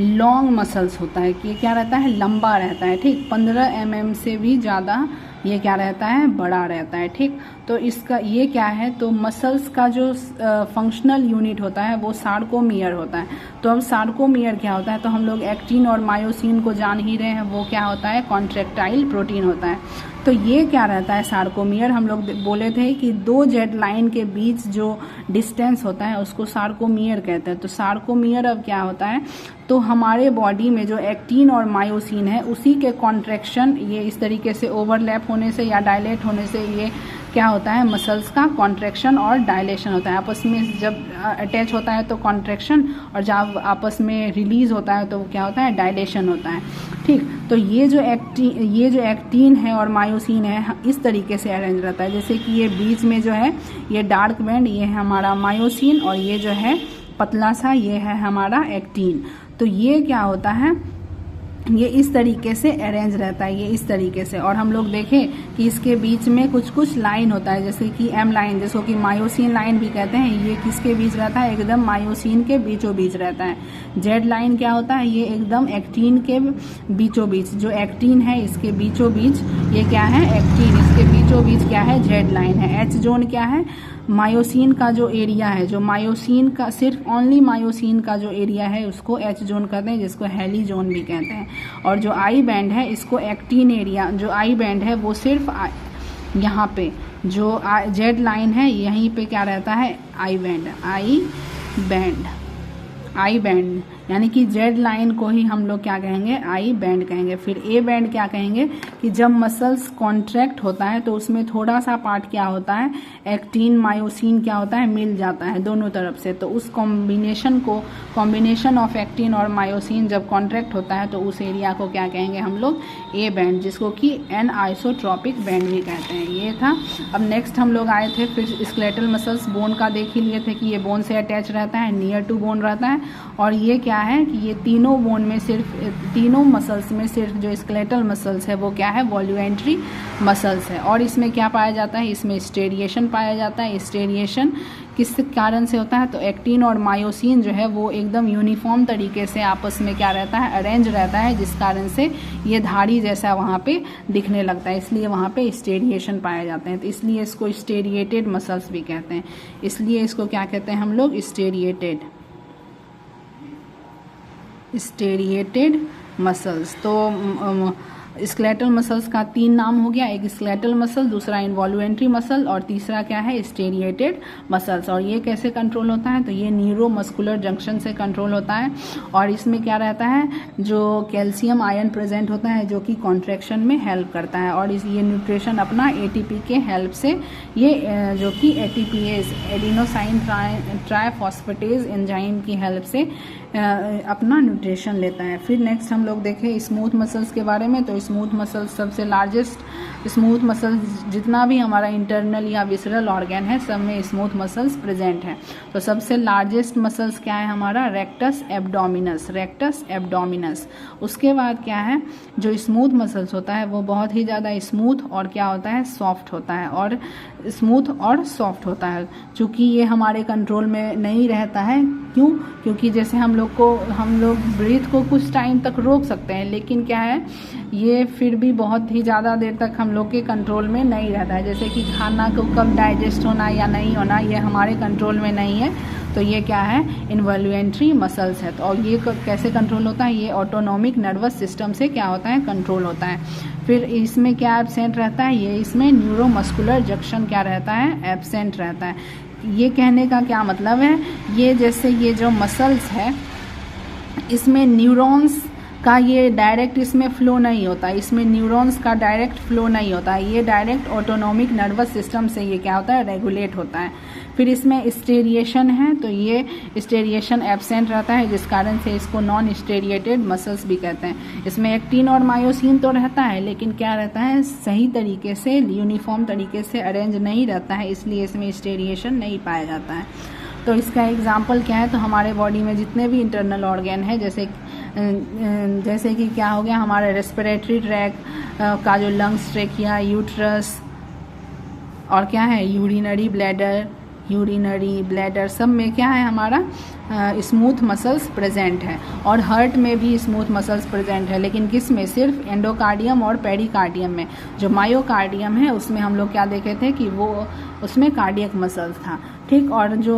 लॉन्ग मसल्स होता है कि ये क्या रहता है, लंबा रहता है, ठीक, 15 mm से भी ज़्यादा ये क्या रहता है, बड़ा रहता है, ठीक। तो इसका ये क्या है, तो मसल्स का जो फंक्शनल यूनिट होता है वो सार्कोमियर होता है। तो अब सार्कोमियर क्या होता है, तो हम लोग एक्टिन और मायोसिन को जान ही रहे हैं, वो क्या होता है, कॉन्ट्रैक्टाइल प्रोटीन होता है। तो ये क्या रहता है, सार्कोमियर। हम लोग बोले थे कि दो जेड लाइन के बीच जो डिस्टेंस होता है उसको सार्कोमियर कहते हैं। तो सार्कोमियर अब क्या होता है, तो हमारे बॉडी में जो एक्टिन और मायोसिन है उसी के कॉन्ट्रैक्शन, ये इस तरीके से ओवरलैप होने से या डायलेट होने से ये क्या होता है, मसल्स का कॉन्ट्रैक्शन और डायलेशन होता है। आपस में जब अटैच होता है तो कॉन्ट्रैक्शन, और जब आपस में रिलीज होता है तो क्या होता है, डायलेशन होता है, ठीक। तो ये जो एक्टिन है और मायोसिन है इस तरीके से अरेंज रहता है, जैसे कि ये बीच में जो है ये डार्क बैंड, ये है हमारा मायोसिन, और ये जो है पतला सा ये है हमारा एक्टिन। तो ये क्या होता है, ये इस तरीके से अरेंज रहता है, ये इस तरीके से। और हम लोग देखें कि इसके बीच में कुछ कुछ लाइन होता है, जैसे कि एम लाइन, जिसको कि मायोसिन लाइन भी कहते हैं, ये किसके बीच रहता है, एकदम मायोसिन के बीचों बीच रहता है। जेड लाइन क्या होता है, ये एकदम एक्टिन के बीचों बीच, जो एक्टिन है इसके बीचों बीच ये क्या है, एक्टिन, इसके बीचों बीच क्या है, जेड लाइन है। एच जोन क्या है, मायोसिन का जो एरिया है, जो मायोसिन का सिर्फ ओनली मायोसिन का जो एरिया है उसको एच जोन कहते हैं, जिसको हेली जोन भी कहते हैं। और जो आई बैंड है इसको एक्टिन एरिया, जो आई बैंड है वो सिर्फ यहाँ पे जो जेड लाइन है यहीं पे क्या रहता है, आई बैंड, आई बैंड यानी कि जेड लाइन को ही हम लोग क्या कहेंगे, आई बैंड कहेंगे। फिर ए बैंड क्या कहेंगे कि जब मसल्स कॉन्ट्रैक्ट होता है तो उसमें थोड़ा सा पार्ट क्या होता है, एक्टिन मायोसिन क्या होता है, मिल जाता है दोनों तरफ से। तो उस कॉम्बिनेशन ऑफ एक्टिन और मायोसिन जब कॉन्ट्रैक्ट होता है तो उस एरिया को क्या कहेंगे हम लोग, ए बैंड, जिसको कि एन आइसोट्रॉपिक बैंड भी कहते हैं। ये था। अब नेक्स्ट हम लोग आए थे फिर स्केलेटल मसल्स, बोन का देख ही लिए थे कि ये बोन से अटैच रहता है, नियर टू बोन रहता है। और ये क्या है कि ये तीनों बोन में सिर्फ, तीनों मसल्स में सिर्फ जो स्केलेटल मसल्स है वो क्या है, वॉल्यूमेंट्री मसल्स है। और इसमें क्या पाया जाता है, इसमें स्टेरिएशन पाया जाता है। स्टेरिएशन किस कारण से होता है, तो एक्टिन और मायोसिन जो है वो एकदम यूनिफॉर्म तरीके से आपस में क्या रहता है, अरेंज रहता है, जिस कारण से ये धारी जैसा वहाँ पे दिखने लगता है, इसलिए वहाँ पे स्टेरिएशन पाए जाते हैं। तो इसलिए इसको स्टेरिएटेड मसल्स भी कहते हैं। इसलिए इसको क्या कहते हैं हम लोग, स्टेरिएटेड मसल्स। तो स्केलेटल मसल्स का 3 नाम हो गया, एक स्केलेटल मसल, दूसरा इन्वॉल्यूमेंट्री मसल, और तीसरा क्या है, स्टेरिएटेड मसल्स। और ये कैसे कंट्रोल होता है, तो ये न्यूरोमस्कुलर जंक्शन से कंट्रोल होता है। और इसमें क्या रहता है, जो कैल्शियम आयन प्रेजेंट होता है जो कि कॉन्ट्रैक्शन में हेल्प करता है। और ये न्यूट्रिशन अपना एटीपी के हेल्प से, ये जो कि एटीपीएज, एडिनोसाइन ट्राइफॉस्फेटेज एंजाइम की हेल्प से अपना न्यूट्रिशन लेता है। फिर नेक्स्ट हम लोग देखें स्मूथ मसल्स के बारे में। तो स्मूथ मसल्स सबसे लार्जेस्ट स्मूथ मसल्स, जितना भी हमारा इंटरनल या विसरल ऑर्गन है सब में स्मूथ मसल्स प्रेजेंट हैं। तो सबसे लार्जेस्ट मसल्स क्या है हमारा, रेक्टस एब्डोमिनस। उसके बाद क्या है, जो स्मूथ मसल्स होता है वो बहुत ही ज़्यादा स्मूथ और क्या होता है, सॉफ्ट होता है, और स्मूथ और सॉफ्ट होता है। चूँकि ये हमारे कंट्रोल में नहीं रहता है, क्यों, क्योंकि जैसे हम लोग ब्रीथ को कुछ टाइम तक रोक सकते हैं, लेकिन क्या है, ये फिर भी बहुत ही ज़्यादा देर तक हम लोग के कंट्रोल में नहीं रहता है। जैसे कि खाना को कब डाइजेस्ट होना या नहीं होना, ये हमारे कंट्रोल में नहीं है। तो ये क्या है, इन्वॉल्यूमेंट्री मसल्स है। तो और ये कैसे कंट्रोल होता है, ये ऑटोनॉमिक नर्वस सिस्टम से क्या होता है, कंट्रोल होता है। फिर इसमें क्या एब्सेंट रहता है, ये इसमें न्यूरोमस्कुलर जंक्शन क्या रहता है, एब्सेंट रहता है। ये कहने का क्या मतलब है, ये जैसे ये जो मसल्स है इसमें न्यूरॉन्स का ये डायरेक्ट इसमें फ्लो नहीं होता, इसमें न्यूरॉन्स का डायरेक्ट फ्लो नहीं होता है, ये डायरेक्ट ऑटोनॉमिक नर्वस सिस्टम से ये क्या होता है, रेगुलेट होता है। फिर इसमें स्टेरिएशन है, तो ये स्टेरिएशन एब्सेंट रहता है जिस कारण से इसको नॉन स्टेरिएटेड मसल्स भी कहते हैं। इसमें एक्टिन और मायोसिन तो रहता है, लेकिन क्या रहता है, सही तरीके से यूनिफॉर्म तरीके से अरेंज नहीं रहता है, इसलिए इसमें स्टेरिएशन नहीं पाया जाता है। तो इसका एग्जाम्पल क्या है, तो हमारे बॉडी में जितने भी इंटरनल ऑर्गन है, जैसे कि क्या हो गया, हमारा रेस्पिरेटरी ट्रैक्ट का जो लंग्स, ट्रेकिया, यूट्रस और क्या है यूरिनरी ब्लैडर सब में क्या है हमारा स्मूथ मसल्स प्रेजेंट है। और हार्ट में भी स्मूथ मसल्स प्रेजेंट है, लेकिन किस में, सिर्फ एंडोकार्डियम और पेरिकार्डियम में। जो मायोकार्डियम है उसमें हम लोग क्या देखे थे कि वो उसमें कार्डियक मसल्स था, ठीक। और जो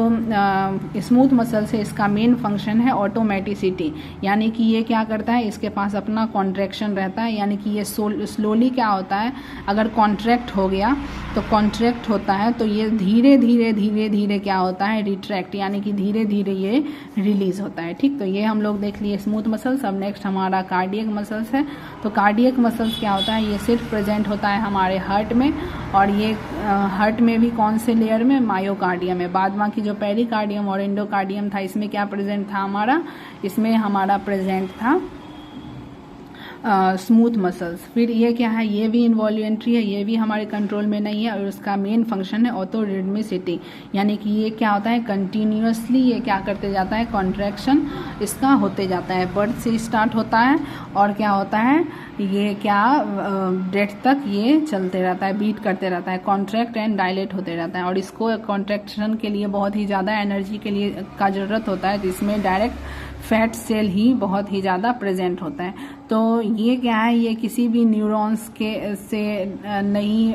स्मूथ मसल्स है इसका मेन फंक्शन है ऑटोमेटिसिटी, यानी कि ये क्या करता है, इसके पास अपना कॉन्ट्रैक्शन रहता है, यानी कि ये स्लोली क्या होता है, अगर कॉन्ट्रैक्ट हो गया तो कॉन्ट्रैक्ट होता है तो ये धीरे धीरे क्या होता है, रिट्रैक्ट, यानी कि धीरे धीरे ये रिलीज होता है, ठीक। तो ये हम लोग देख लिए स्मूथ मसल्स। अब नेक्स्ट हमारा कार्डियक मसल्स है। तो कार्डियक मसल्स क्या होता है, ये सिर्फ प्रेजेंट होता है हमारे हार्ट में, और ये हार्ट में भी कौन से लेयर में, मायोकार्डियम में। बाद बाकी जो पेरिकार्डियम और एंडोकार्डियम था इसमें क्या प्रेजेंट था हमारा, इसमें हमारा प्रेजेंट था स्मूथ मसल्स। फिर ये क्या है, ये भी इन्वॉल्यूंट्री है, ये भी हमारे कंट्रोल में नहीं है, और उसका मेन फंक्शन है ऑटोरिदमिसिटी, यानी कि ये क्या होता है, कंटिन्यूअसली ये क्या करते जाता है, कॉन्ट्रैक्शन इसका होते जाता है। बर्थ से स्टार्ट होता है और क्या होता है, ये क्या डेथ तक ये चलते रहता है, बीट करते रहता है, कॉन्ट्रैक्ट एंड डायलेट होते रहता है। और इसको कॉन्ट्रैक्शन के लिए बहुत ही ज़्यादा एनर्जी के लिए का ज़रूरत होता है, जिसमें डायरेक्ट फैट सेल ही बहुत ही ज़्यादा प्रेजेंट होता है। तो ये क्या है, ये किसी भी न्यूरॉन्स के से नहीं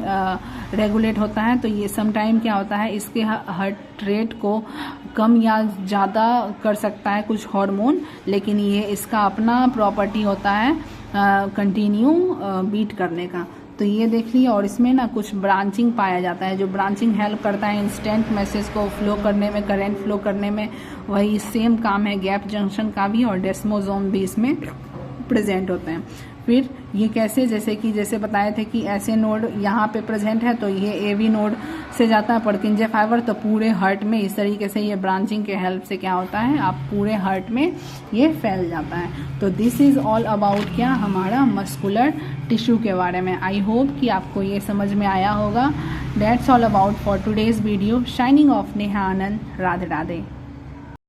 रेगुलेट होता है। तो ये समटाइम क्या होता है, इसके हार्ट रेट को कम या ज़्यादा कर सकता है कुछ हार्मोन, लेकिन ये इसका अपना प्रॉपर्टी होता है कंटिन्यू बीट करने का। तो ये देख लिया। और इसमें ना कुछ ब्रांचिंग पाया जाता है, जो ब्रांचिंग हेल्प करता है इंस्टेंट मैसेज को फ्लो करने में, करंट फ्लो करने में। वही सेम काम है गैप जंक्शन का भी, और डेस्मोसोम भी इसमें प्रेजेंट होते हैं। फिर ये कैसे, जैसे बताए थे कि ऐसे नोड यहाँ पे प्रेजेंट है, तो ये एवी नोड से जाता है पॉर्किंजे फाइबर, तो पूरे हार्ट में इस तरीके से ये ब्रांचिंग के हेल्प से क्या होता है, आप पूरे हार्ट में ये फैल जाता है। तो दिस इज ऑल अबाउट क्या, हमारा मस्कुलर टिश्यू के बारे में। आई होप कि आपको ये समझ में आया होगा। That's all about for today's video. Shining of Neha Anand. Radhe Radhe.